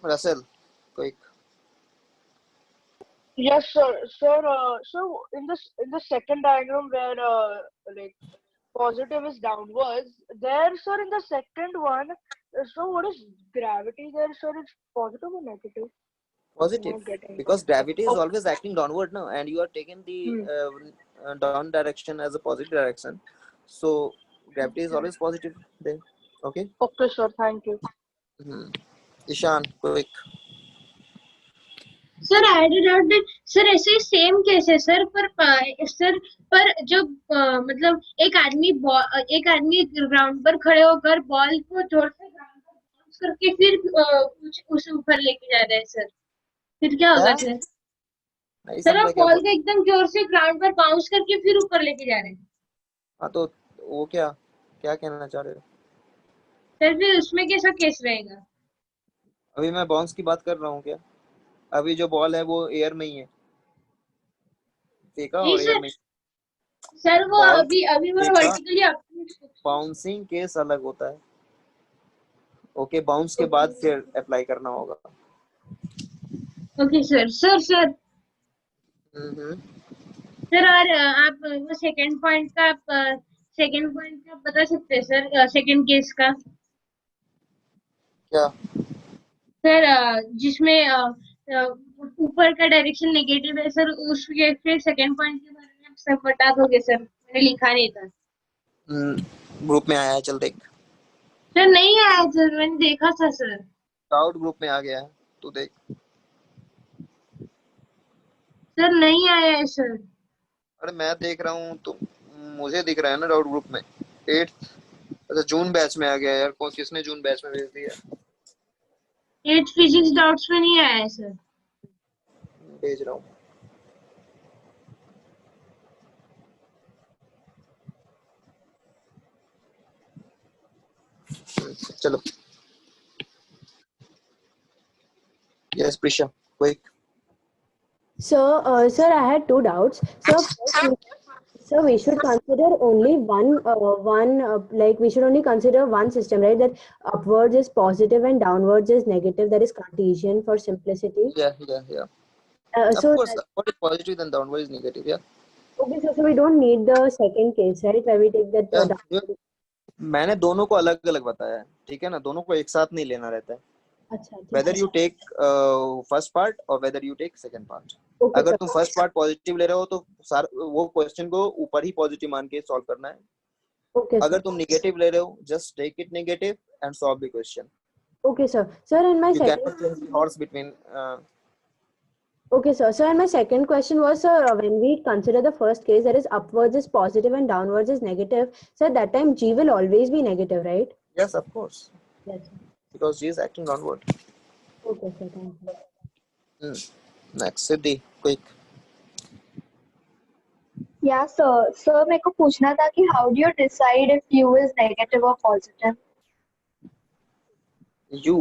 Russell quick. Yes, sir. So in the second diagram where like positive is downwards, there, sir, in the second one, so what is gravity there, sir? It's positive or negative? Positive, because gravity is always acting downward now, and you are taking the down direction as a positive direction, so gravity is always positive there. Okay. Okay, sir. Thank you. Ishan, quick. Sir I added out that sir ऐसे ही same case है sir, पर जब मतलब एक आदमी ground पर खड़े होकर बॉल को जोर से ग्राउंड पर बाउंस करके फिर उसे ऊपर लेके जा रहा है सर, फिर क्या होगा सर? सर आप बॉल को एकदम जोर से ग्राउंड पर बाउंस करके फिर ऊपर लेके जा रहे हैं. हाँ तो वो क्या कहना चाह रहे हो सर? फिर उसमें कैसा केस रहेगा? अभी मैं बाउंस की बात कर रहा हूँ क्या? अभी जो बॉल है वो एयर में ही है, फेंका और एयर में. सर वो अभी वो वर्टिकली बाउंसिंग केस अलग होता है. ओके, बाउंस के बाद फिर अप्लाई करना होगा. Okay sir. सर और आप वो सेकंड पॉइंट का बता सकते हैं सर? सेकंड केस का क्या सर? जिसमें ऊपर का डायरेक्शन नेगेटिव है सर, उसके फिर सेकंड पॉइंट के बारे में आप सब बता दोगे सर? मैंने लिखा नहीं था. ग्रुप में आया है, चल देख. सर नहीं आया सर, मैंने देखा था सर. डाउट ग्रुप में आ गया है, तू देख. सर नहीं आया है सर. अरे मैं देख रहा हूँ तो मुझे दिख रहा है ना डाउट ग्रुप में. 8th अच्छा जून बैच में आ गया यार. कौन किसने जून बैच में भेज दिया? 8th फिजिक्स डाउट्स में नहीं आया है सर. भेज रहा हूँ. चलो. Yes, Prisha, quick. So, sir, I had two doubts. So, So we should consider only like we should only consider one system, right? That upwards is positive and downwards is negative. That is Cartesian for simplicity. Yeah. Of So course, that, upward is positive, then downward is negative. Yeah. okay, so we don't need the second case, right? Where we take that Yeah. downward. मैंने दोनों को अलग अलग बताया है, ठीक है ना, दोनों को एक साथ नहीं लेना रहता है. अच्छा, ठीक Whether है. you take first part or whether you take second part. Okay, अगर sir. तुम फर्स्ट पार्ट पॉजिटिव ले रहे हो तो वो क्वेश्चन को ऊपर ही पॉजिटिव मान के सॉल्व करना है. Okay, अगर sir. तुम नेगेटिव ले रहे हो, just take it negative and solve the question. Okay, sir. Sir, in my You second. cannot change the horse between. Okay, sir. So, and my second question was, sir, when we consider the first case, that is upwards is positive and downwards is negative. Sir, that time G will always be negative, right? Yes, of course. Yes, sir. Because G is acting downward. Okay, sir. Thank you. Next, Siddhi, quick. Yeah, sir. Sir, मेरे को पूछना था कि how do you decide if U is negative or positive? U.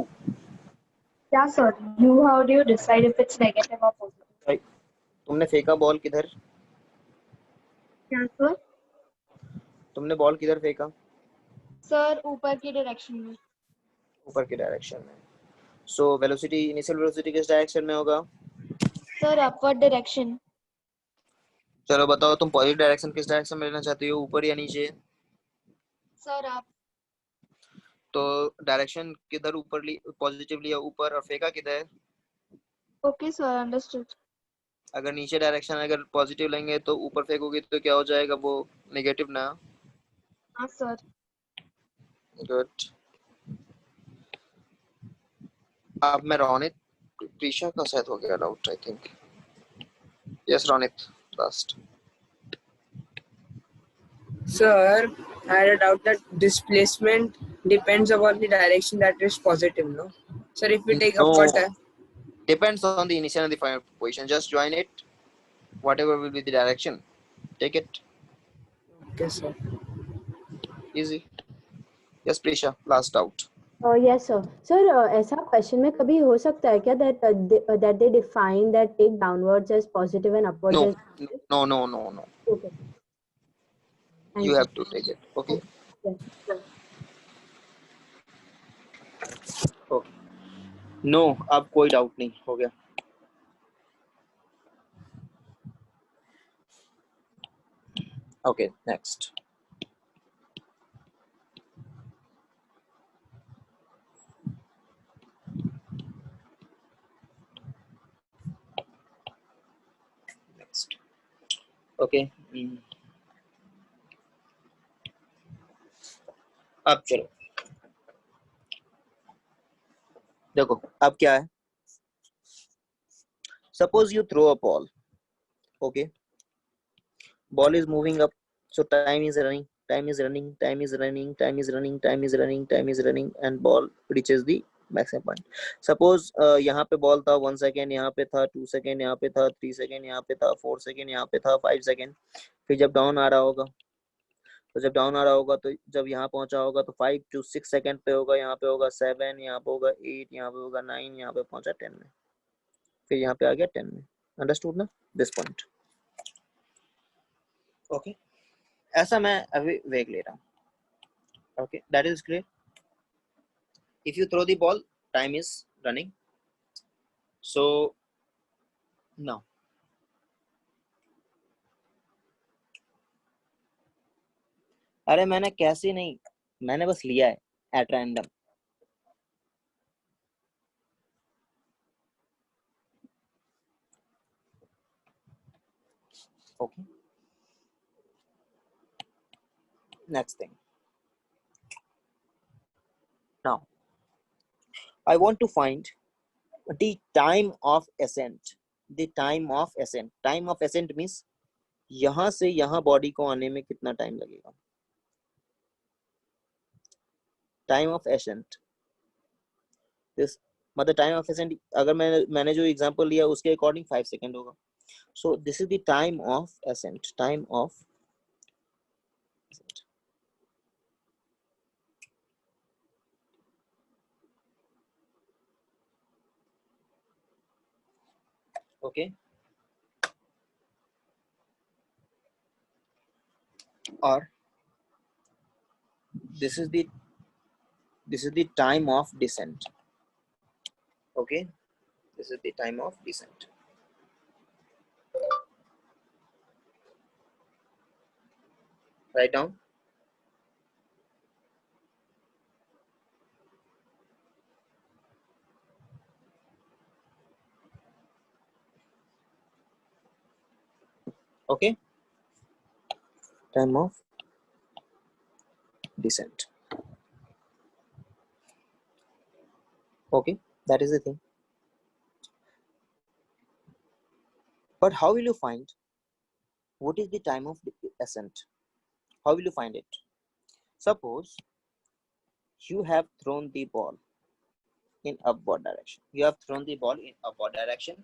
Yeah, sir. U, how do you decide if it's negative or positive? Right. तुमने फेंका ball किधर? क्या sir? तुमने बॉल किधर फेंका? सर ऊपर की डायरेक्शन में. ऊपर की डायरेक्शन में. So velocity, initial velocity किस डायरेक्शन में होगा? Sir upward direction. चलो बताओ, तुम पॉजिटिव डायरेक्शन किस डायरेक्शन में लेना चाहती हो, ऊपर या नीचे? सर आप. तो डायरेक्शन किधर ऊपर पॉजिटिव लिया ऊपर और फेंका किधर? Okay sir, understood. अगर नीचे डायरेक्शन अगर पॉजिटिव लेंगे तो ऊपर फेंकोगे तो क्या हो जाएगा, वो नेगेटिव ना? हाँ सर. गुड. अब मैं रोनित, प्रीशा का शायद हो गया doubt, I think. Yes Ronit, last. Sir, I had a doubt that displacement depends upon the direction that is positive, no? Sir, if we take upward... Depends on the initial and the final position. Just join it. Whatever will be the direction, take it. Okay, sir. Easy. Yes, Prisha, last doubt. Yes, sir. Sir, ऐसा question में कभी हो सकता है क्या that they define that take downwards as positive and upwards as negative? No. Okay. You have to take it. Okay. Yes. Okay. No, अब कोई doubt नहीं, हो गया. Okay, next. Okay. अब चलो देखो, अब क्या है. Suppose you throw a ball. Okay. Ball is moving up, so time is running, and ball reaches the maximum point. Suppose यहाँ पे बॉल था 1 सेकेंड, यहाँ पे था 2 सेकेंड, यहाँ पे था 3 सेकेंड, यहाँ पे था 4 सेकेंड, यहाँ पे था 5 सेकेंड. फिर जब डाउन आ रहा होगा, तो जब यहाँ पहुंचा होगा तो 5 to 6 सेकेंड पे होगा, यहाँ पे होगा 7, यहाँ पे होगा 8, यहाँ पे होगा 9, यहाँ पे पहुंचा 10 में, फिर यहाँ पे आ गया 10 में. अंडरस्टूड ना दिस पॉइंट? ओके. ऐसा मैं अभी वेग ले रहा हूँ. Okay, that is clear. If you throw the ball, time is running. So now अरे मैंने कैसे नहीं, मैंने बस लिया है at random. Okay. Next thing. Now I want to find the time of ascent. The time of ascent. Time of ascent means यहाँ से यहाँ बॉडी को आने में कितना टाइम लगेगा. Time of ascent. This मतलब टाइम ऑफ ascent अगर मैंने जो एग्जांपल लिया उसके अकॉर्डिंग 5 सेकंड होगा. So this is the time of ascent. Time of ascent. Okay. or this is the time of descent. Okay, this is the time of descent. Write down. Okay, time of descent. Okay, that is the thing. But how will you find what is the time of ascent? How will you find it? Suppose you have thrown the ball in upward direction. You have thrown the ball in upward direction,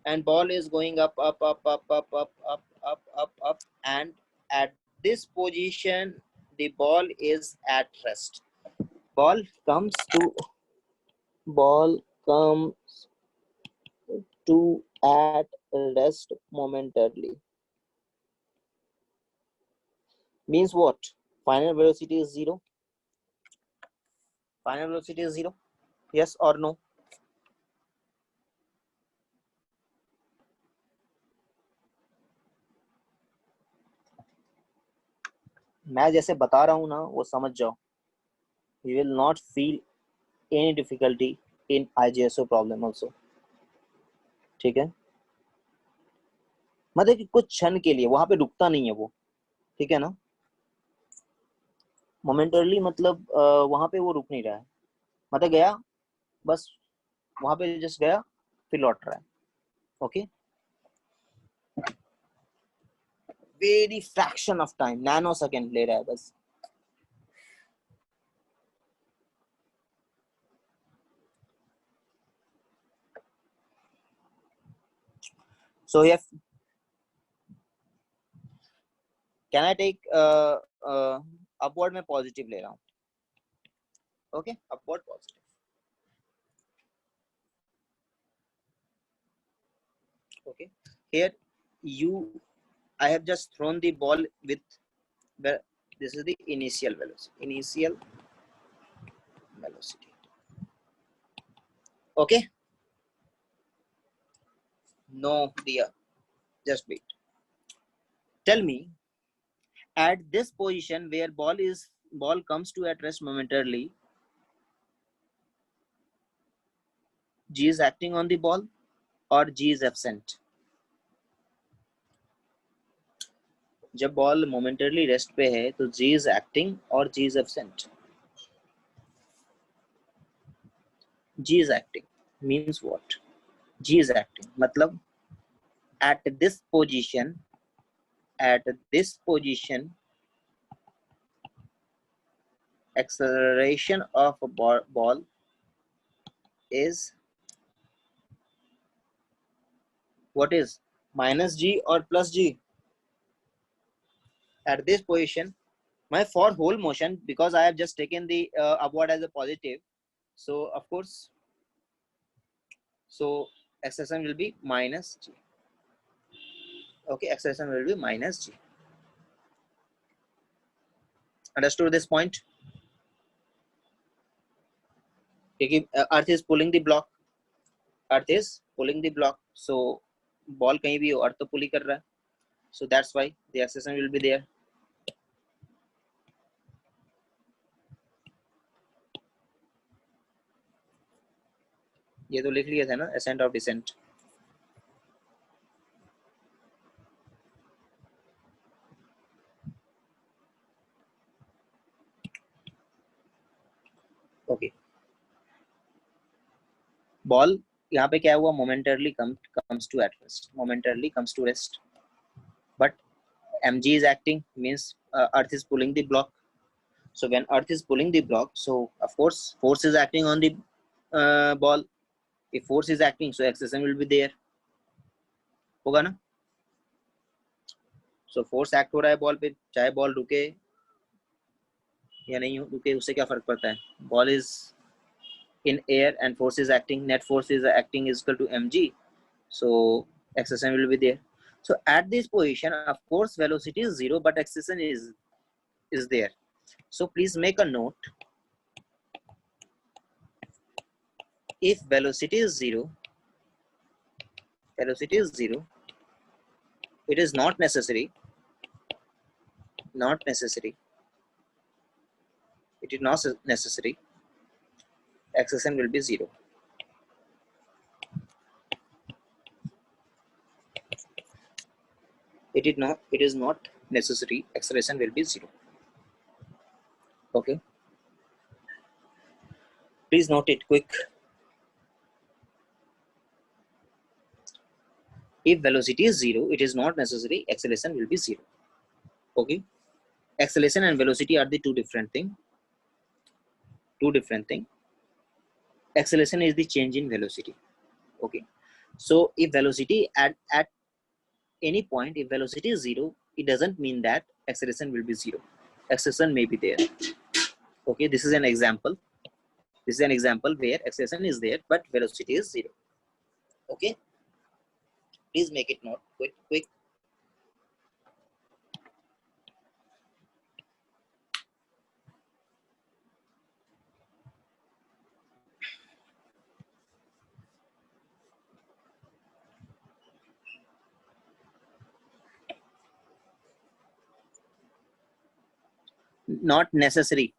and ball is going up, up, up, up, up, up, up, up, up, up, and at this position, the ball is at rest. Ball comes to at rest momentarily. Means what? Final velocity is 0. Final velocity is 0. Yes or no? मैं जैसे बता रहा हूं ना वो समझ जाओ. You will not feel any difficulty in IGSO problem also. ठीक है, मतलब कि कुछ क्षण के लिए वहां पे रुकता नहीं है वो. ठीक है ना, मोमेंटरली मतलब वहां पे वो रुक नहीं रहा है, मतलब गया बस वहां पे जस्ट गया फिर लौट रहा है. Okay, very fraction of time, nano second ले रहा है बस. So if can I take upward में positive ले रहा हूँ. Okay, upward positive. Okay, here I have just thrown the ball with this is the initial velocity. Okay. No, dear. Just wait. Tell me, at this position where ball comes to at rest momentarily, G is acting on the ball or G is absent? जब ball momentarily rest पे है तो G is acting और G is absent. G is acting means what? G is acting मतलब at this position acceleration of a ball is what is minus G or plus G? At this position, my for whole motion, because I have just taken the upward as a positive, so of course, so acceleration will be minus G. Okay, acceleration will be minus G. Understood this point? Okay, Earth is pulling the block. So ball कहीं भी हो, Earth तो pull ही कर रहा है. So that's why the acceleration will be there. ये तो लिख लिया था ना, ascent और descent. Okay. Ball यहाँ पे क्या हुआ? Momentarily comes to at rest. Momentarily comes to rest. But mg is acting means Earth is pulling the block. So when Earth is pulling the block, so of course force is acting on the ball. If force is acting, so acceleration will be there. होगा ना? So force act हो रहा है ball पे, चाहे ball रुके या नहीं रुके उससे क्या फर्क पड़ता है? Ball is in air and force is acting. Net force is acting is equal to mg. So acceleration will be there. So at this position, of course, velocity is 0, but acceleration is is there. So please make a note. If velocity is zero, it is not necessary. It is not necessary. Acceleration will be zero. It is not necessary. Acceleration will be zero. Okay. Please note it quick. If velocity is zero, it is not necessary. Acceleration will be zero. Okay. Acceleration and velocity are the two different thing. Acceleration is the change in velocity. Okay. So if velocity at any point, if velocity is zero, it doesn't mean that acceleration will be zero. Acceleration may be there. Okay. This is an example. Where acceleration is there, but velocity is zero. Okay. Please make it note quick. Not necessary.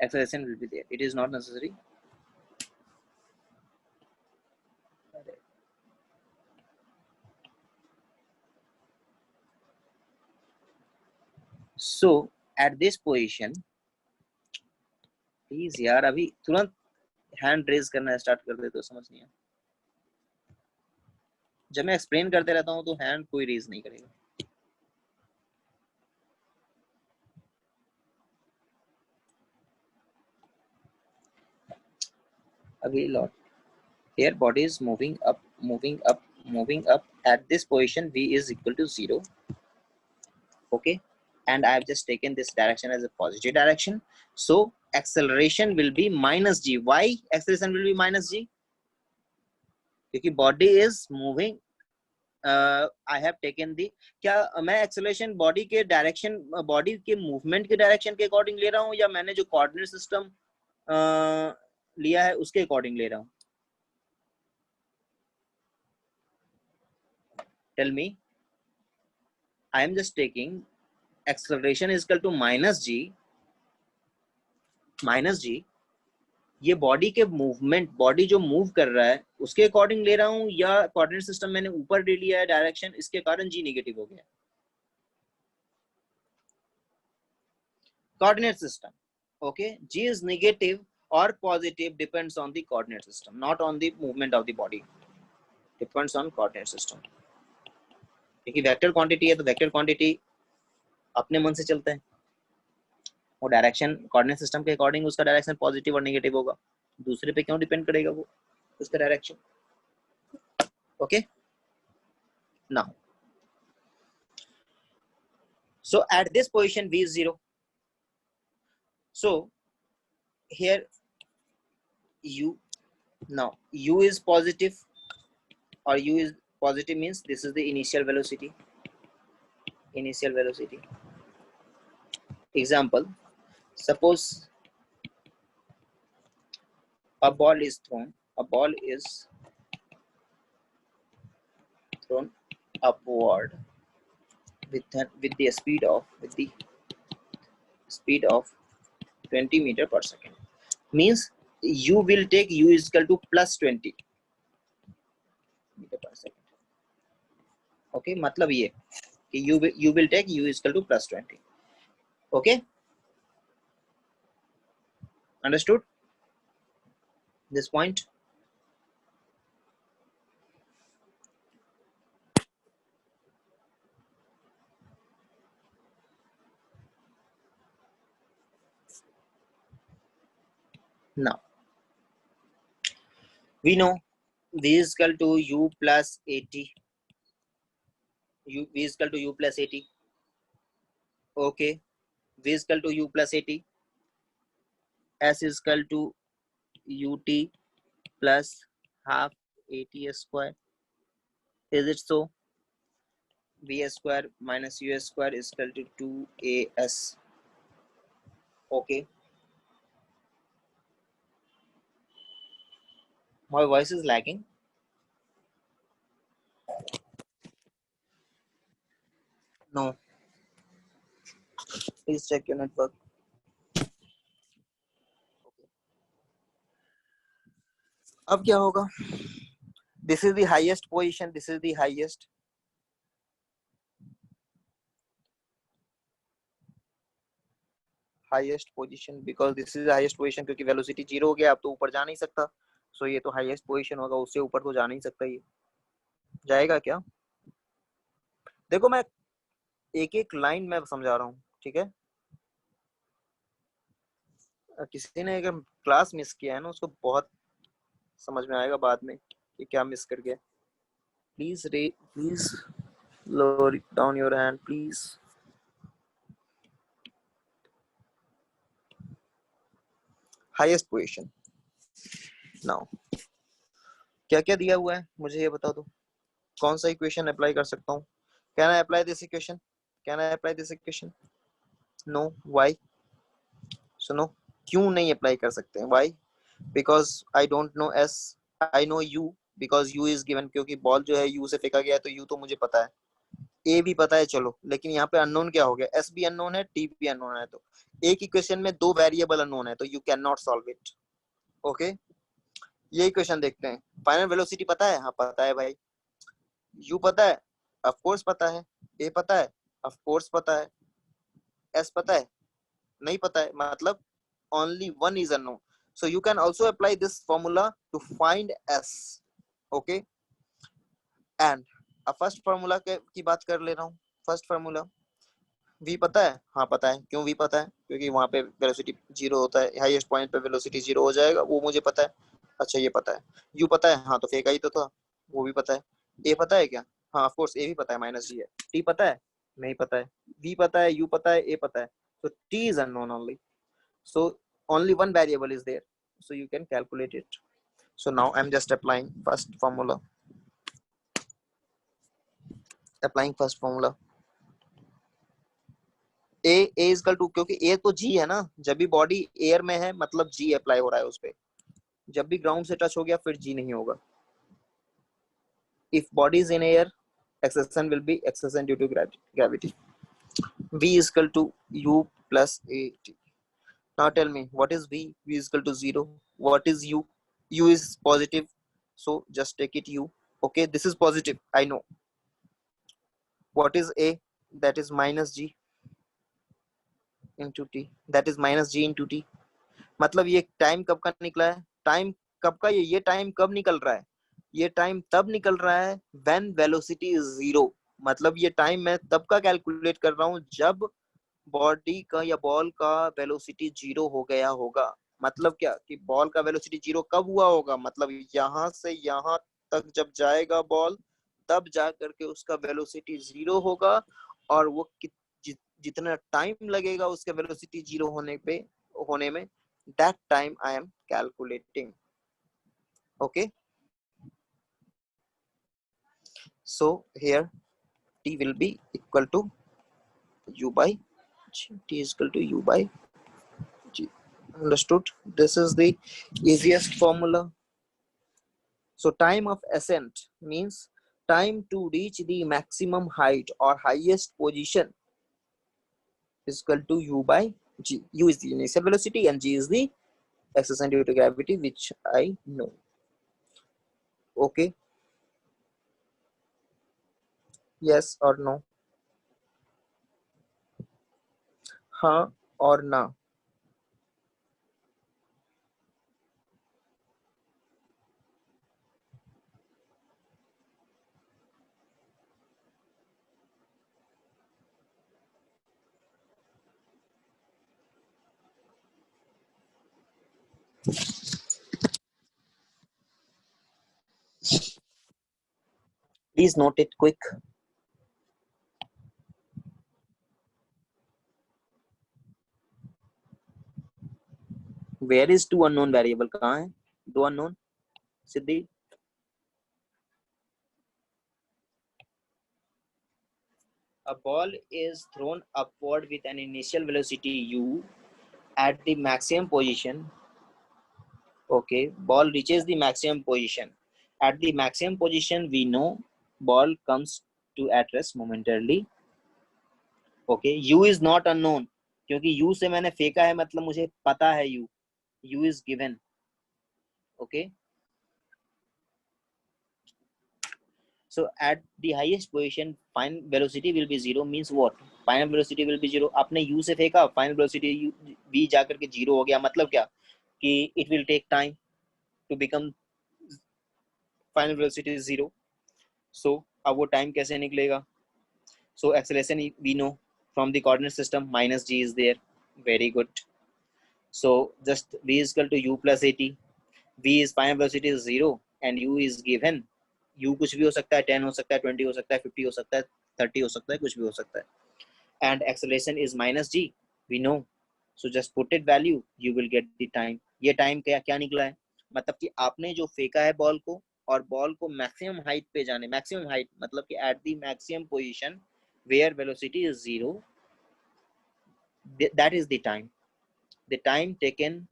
Acceleration will be there. It is not necessary. So at this position, please यार अभी तुरंत hand raise करना start कर दे तो समझ नहीं है. जब मैं एक्सप्लेन करते रहता हूँ तो हैंड कोई रेज नहीं करेगा. अभी lot. Here body is moving up. At this position, v is equal to 0. Okay, and I have just taken this direction as a positive direction. So acceleration will be minus g. Why acceleration will be minus g? Because body is moving. I have taken the क्या मैं acceleration body के direction, body के movement के direction के according ले रहा हूँ या मैंने जो coordinate system लिया है उसके according ले रहा हूँ? Tell me. I am just taking acceleration is equal to minus g. ये बॉडी के मूवमेंट, बॉडी जो मूव कर रहा है उसके अकॉर्डिंग ले रहा हूं या कोऑर्डिनेट सिस्टम मैंने ऊपर ले लिया है डायरेक्शन, इसके कारण जी नेगेटिव हो गया. Coordinate system. Okay, g is negative और positive depends on the coordinate system, not on the movement of the body. Depends on coordinate system. क्योंकि वेक्टर क्वांटिटी है तो वेक्टर क्वांटिटी अपने मन से चलता है. वो डायरेक्शन कोऑर्डिनेट सिस्टम के अकॉर्डिंग उसका डायरेक्शन पॉजिटिव और नेगेटिव होगा. दूसरे पे क्यों डिपेंड करेगा वो उसका direction. Okay, now so at this position v is 0. So here u, now u is positive or u is positive means this is the initial velocity. Example, suppose a ball is thrown upward with the speed of 20 meter per second. Means you will take u is equal to plus 20 meter per second. Okay, मतलब ये कि you will take u is equal to plus 20. Okay, understood this point? Now we know v is equal to u plus 80. V is equal to u plus 80. Okay, v is equal to u plus 80. S is equal to ut plus half 80 square. Is it so? vs square minus us square is equal to 2as. Okay, my voice is lagging. No, please check your network. अब क्या होगा? This is the highest position, this is the highest. Highest position because this is the highest position, क्योंकि velocity 0 हो गया, अब तो ऊपर जा नहीं सकता, so ये तो highest position होगा, उससे ऊपर तो जा नहीं सकता। ये जाएगा क्या? देखो मैं एक एक लाइन में समझा रहा हूँ, ठीक है? किसी ने अगर क्लास मिस किया है ना, उसको बहुत समझ में आएगा बाद में कि क्या मिस कर गया। Please lower down your hand, please. Highest position. Now क्या क्या दिया हुआ है मुझे ये बता दो, कौन सा इक्वेशन अप्लाई कर सकता हूँ? Can I apply this equation? Can I apply this equation? No. Why? So no. क्यों नहीं अप्लाई कर सकते हैं? Why? Because I don't know S, I know U because U is given, क्योंकि बॉल जो है U से फेंका गया है, तो U तो मुझे पता है, A भी पता है, चलो, लेकिन यहाँ पे अननोन क्या हो गया? S भी अननोन है, T भी अननोन है, तो एक इक्वेशन में दो वेरिएबल अननोन है, तो you can not solve it. Okay, ये इक्वेशन देखते हैं। फाइनल वेलोसिटी पता है? हाँ पता है भाई। U पता है? ऑफ कोर्स पता है। A पता है? ऑफ कोर्स पता है। S पता है? नहीं पता है, मतलब only one is unknown, so you can also apply this formula to find S. okay, and a first formula की बात कर ले रहा हूँ। फर्स्ट फार्मूला V पता है? हाँ पता है। क्यों V पता है? क्योंकि वहां पे वेलोसिटी 0 होता है, हाईएस्ट पॉइंट पे वेलोसिटी 0 हो जाएगा, वो मुझे पता है। अच्छा ये पता है। U पता है? हाँ तो फेंका ही तो था, वो भी पता है। A पता है क्या? हाँ ऑफ कोर्स A भी पता है, -G है। T पता है? नहीं पता है। V पता है, U पता है, A पता है, so T is unknown only, so only one variable is there, so you can calculate it. So now I'm just applying first formula, A is equal to, क्योंकि A तो G है ना, जब भी बॉडी एयर में है मतलब G apply हो रहा है उस पे, जब भी ग्राउंड से टच हो गया फिर G नहीं होगा। If body is in air, acceleration will be acceleration due to gravity. V is equal to U plus AT. Now tell me, what is V? V is equal to 0. What is U? U is positive, so just take it U. Okay, this is positive, I know. What is A? That is -G into T. That is -G into T. मतलब ये time कब का निकला है? Time कब का? ये time कब निकल रहा है? ये टाइम तब निकल रहा है when velocity is 0. मतलब ये टाइम मैं तब का कैलकुलेट कर रहा हूँ जब बॉडी का या बॉल का वेलोसिटी 0 हो गया होगा। मतलब क्या कि बॉल का वेलोसिटी 0 कब हुआ होगा? मतलब यहाँ से यहाँ तक जब जाएगा बॉल, तब जा करके उसका वेलोसिटी 0 होगा, और वो जितना टाइम लगेगा उसके वेलोसिटी 0 होने में, that time I am calculating. Okay, so here T will be equal to U by G. T is equal to U by G. Understood? This is the easiest formula. So time of ascent means time to reach the maximum height or highest position is equal to U by G. U is the initial velocity and G is the acceleration due to gravity, which I know. Okay, yes or no? हाँ और ना? Please note it quick. Where is two unknown variable? कहाँ है दो unknown? Siddhi a ball is thrown upward with an initial velocity u at the maximum position. Okay, ball reaches the maximum position. At the maximum position, we know ball comes to at rest momentarily. Okay, u is not unknown, क्योंकि u से मैंने फेंका है मतलब मुझे पता है u is given. Okay, so at the highest position final velocity will be 0 means what? Final velocity will be 0. आपने u से फेंका, final velocity v जाकर के 0 हो गया, मतलब क्या कि it will take time to become final velocity is 0. So अब वो time कैसे निकलेगा? So acceleration we know from the coordinate system, minus g is there. Very good. So just v is equal to u plus at. v is final velocity is 0 and u is given. u कुछ भी हो सकता है, 10 हो सकता है, 20 हो सकता है, 50 हो सकता है, 30 हो सकता है, कुछ भी हो सकता है. And acceleration is minus g, we know. So just put it value, you will get the time. ये time क्या निकला है? मतलब कि आपने जो फेंका है बॉल को और बॉल को मैक्सिमम हाइट पे जाने, मैक्सिमम हाइट मतलब कि at the maximum position where velocity is 0, that is the time taken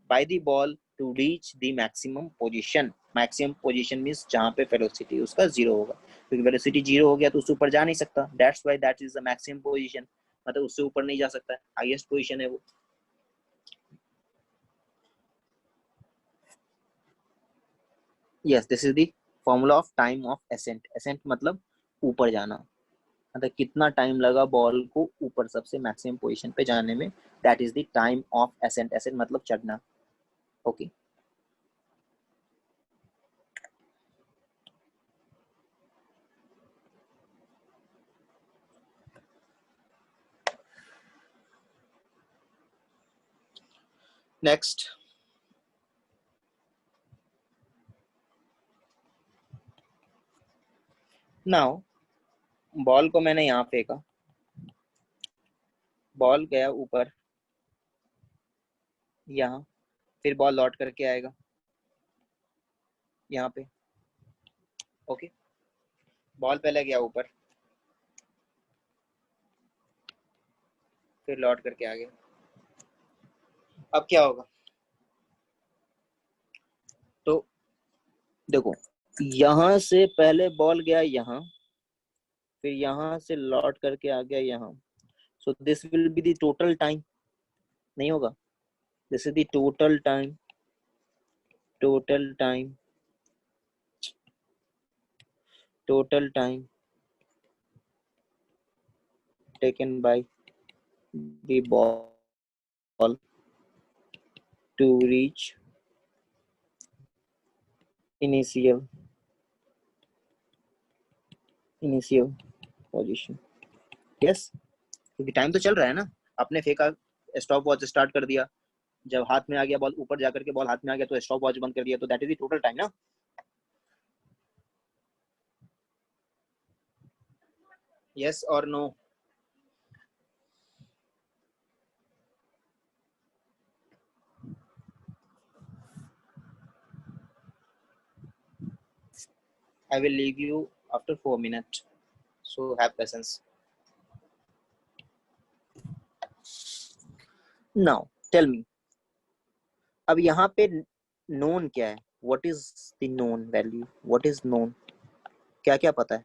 by the ball to reach the maximum position. Maximum position means जहाँ पे velocity उसका 0 होगा, क्योंकि velocity 0 हो गया तो उससे ऊपर जा नहीं सकता. That's why that is the maximum position. मतलब उससे ऊपर नहीं जा सकता, highest position है वो. Yes, this is the formula of time of ascent. Ascent मतलब ऊपर जाना, मतलब कितना टाइम लगा बॉल को ऊपर सबसे मैक्सिमम पोजीशन पे जाने में. That is the time of ascent. Ascent मतलब चढ़ना. Okay, next. नाउ बॉल को मैंने यहाँ फेंका, बॉल गया ऊपर यहाँ, फिर बॉल लौट करके आएगा यहाँ पे. ओके, बॉल पहले गया ऊपर, फिर लौट करके आ गया. अब क्या होगा? तो देखो, यहाँ से पहले बॉल गया यहाँ, फिर यहाँ से लौट करके आ गया यहाँ. So this will be the total time. नहीं होगा? This is the total time taken by the ball to reach initial position. Yes, क्योंकि टाइम तो चल रहा है ना. आपने फेंका, स्टॉप वॉच स्टार्ट कर दिया, जब हाथ में आ गया बॉल, ऊपर जाकर के बॉल हाथ में आ गया तो स्टॉप वॉच बंद कर दिया. तो that is the total time ना. यस और no? I will leave you after 4 minutes, so have patience. Now tell me, अब यहाँ पे known क्या है? What is the known value? What is known? क्या क्या पता है?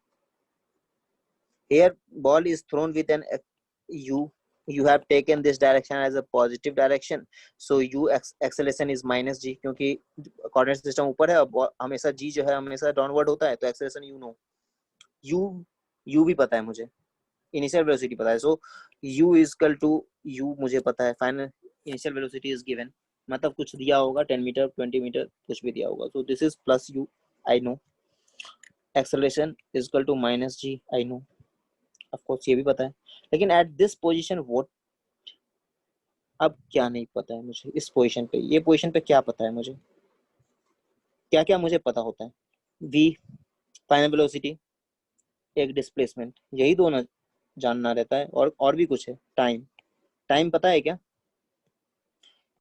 Here ball is thrown with an you have taken this direction as a positive direction, so u acceleration is minus g, क्योंकि coordinate system ऊपर है, अब हमेशा g जो है हमेशा डाउनवर्ड होता है, तो acceleration you know. u भी पता है मुझे, इनिशियल वेलोसिटी पता है, सो u is equal to u मुझे पता है, final initial velocity is given, मतलब कुछ दिया होगा 10 मीटर 20 मीटर कुछ भी दिया होगा. so this is plus u, I know. acceleration is equal to minus g, I know. Of course ये भी पता है, लेकिन एट दिस पोजीशन व्हाट, अब क्या नहीं पता है मुझे इस पोजीशन पे. ये पोजीशन पे क्या पता है मुझे? क्या क्या मुझे पता होता है? v फाइनल वेलोसिटी, एक डिस्प्लेसमेंट, यही दोनों जानना रहता है, और भी कुछ है. टाइम पता है क्या?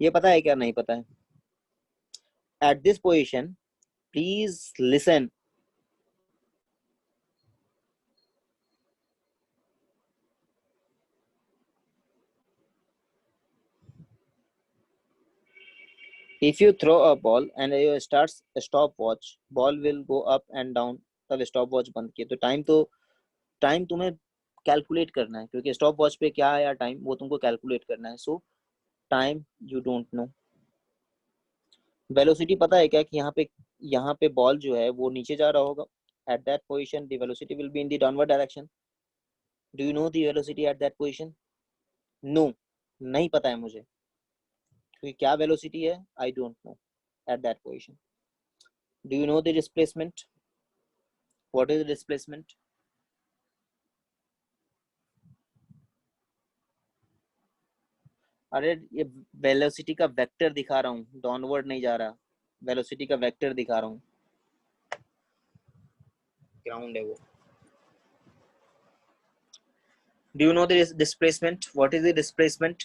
ये पता है क्या? नहीं पता है. At this position please listen, If you throw a ball and you start a stopwatch, ball will go up and down. तब stopwatch बंद किए तो टाइम तुम्हें कैलकुलेट करना है, क्योंकि स्टॉपवॉच पे क्या आया टाइम वो तुमको कैलकुलेट करना है. सो time you don't know. Velocity पता है क्या कि यहाँ पे बॉल जो है वो नीचे जा रहा होगा. At that position the velocity will be in the downward direction. Do you know the velocity at that position? No, नहीं पता है मुझे, क्योंकि क्या वेलोसिटी है I don't know at that position. Do you know the displacement? What is the displacement? अरे ये velocity का वेक्टर दिखा रहा हूँ, डाउनवर्ड नहीं जा रहा, वेलोसिटी का वेक्टर दिखा रहा हूँ. ग्राउंड है वो. Do you know the displacement? What is the displacement?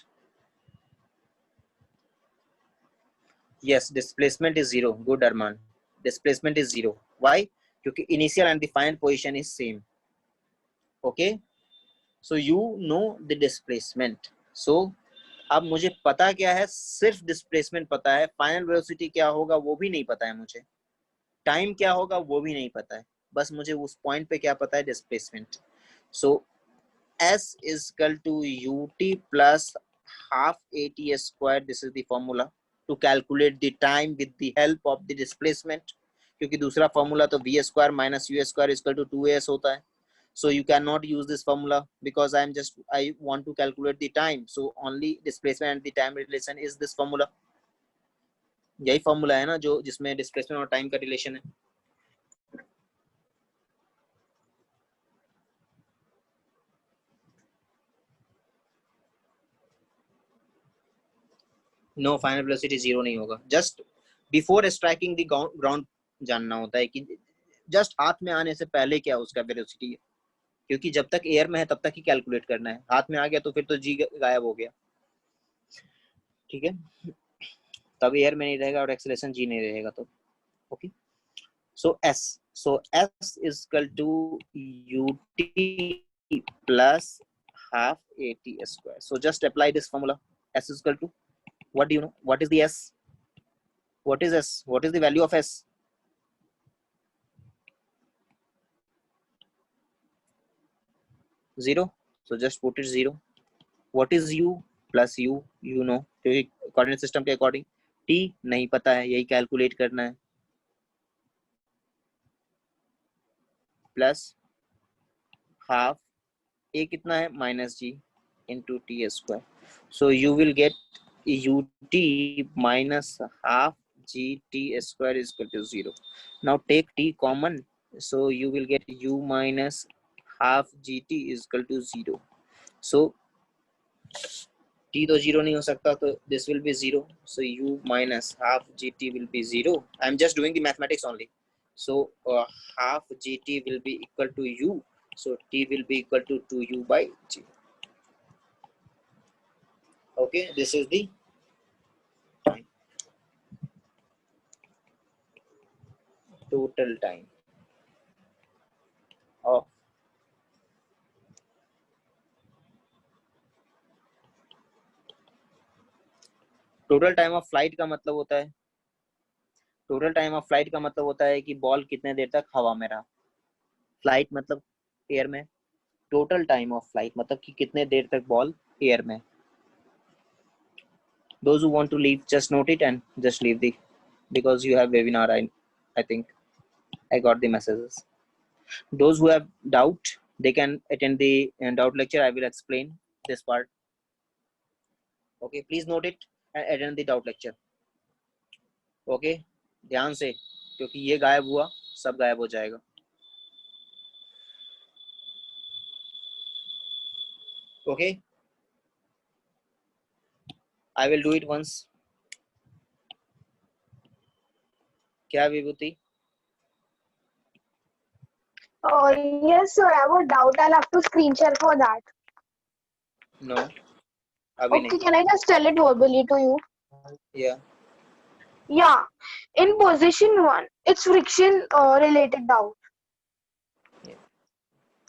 Yes, displacement is 0. Good, Arman. Displacement is 0. Why? Because initial and the final position is same. Okay. So you know the displacement. So अब मुझे पता क्या है, सिर्फ displacement पता है. Final velocity क्या होगा वो भी नहीं पता है मुझे. टाइम क्या होगा वो भी नहीं पता है. बस मुझे उस पॉइंट पे क्या पता है, displacement. So S is equal to ut plus half at square. This is the formula to calculate the time with the help of the displacement. क्योंकि दूसरा formula तो v square minus u square is equal to 2as होता है. So you cannot use this formula because I want to calculate the time. So only displacement and the time relation is this formula. यही formula है ना जो जिसमें displacement और time का relation है. नो, फाइनल वेलोसिटी 0 नहीं होगा. Just before striking the ground जानना होता है कि जस्ट हाथ में आने से पहले क्या उसका वेलोसिटी है, क्योंकि जब तक एयर में है तब तक ही कैलकुलेट करना है. हाथ में आ गया तो फिर तो जी गायब हो गया. ठीक है, तब एयर में नहीं रहेगा और एक्सेलरेशन जी नहीं रहेगा. तो okay. So S is equal to ut plus half at square. So just apply this formula. S is equal to, what do you know? What is the S? What is S? What is the value of S? Zero. So just put it 0. What is U plus U? You know, coordinate system के according. T नहीं पता है, यही calculate करना है. Plus half A कितना है, minus G into T square. So you will get ut minus half gt square is equal to 0. Now take t common, so you will get u minus half gt is equal to 0. So t तो 0 नहीं हो सकता, तो this will be 0. So u minus half gt will be 0. I am just doing the mathematics only. So half gt will be equal to u. So t will be equal to 2u by g. Okay, this is the time. Total time of total time of flight का मतलब होता है, total time of flight का मतलब होता है कि ball कितने देर तक हवा में रहा. फ्लाइट मतलब एयर में, टोटल टाइम ऑफ फ्लाइट मतलब कि कितने देर तक बॉल एयर में. Those who want to leave, just note it and just leave because you have webinar. I think I got the messages. Those who have doubt, they can attend the doubt lecture. I will explain this part. Okay, please note it and attend the doubt lecture. Okay, ध्यान से, क्योंकि ये गायब हुआ सब गायब हो जाएगा. Okay, I will do it once. क्या विभूति? Oh, yes, sir. I have a doubt. I'll have to screen share for that. No, अभी नहीं. Okay, can I just tell it verbally to you? Yeah. Yeah. In position 1, it's friction related doubt.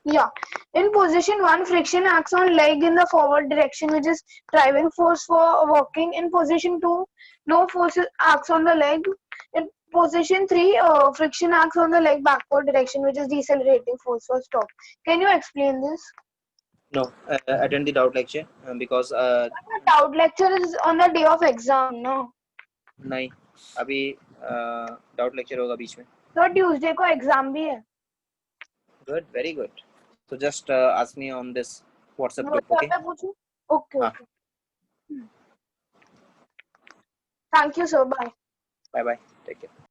Yeah. In position 1, friction acts on leg in the forward direction, which is driving force for walking. In position 2, no force acts on the leg. In position 3, friction acts on the leg backward direction, which is decelerating force for stop. Can you explain this? No, attend the doubt lecture because The doubt lecture is on the day of exam, no? नहीं अभी doubt lecture होगा बीच में. So Tuesday को exam भी है. Good, very good. So just ask me on this WhatsApp group, okay? WhatsApp पे पूछूं? Okay. हाँ. Thank you, sir. Bye. Bye bye. Take care.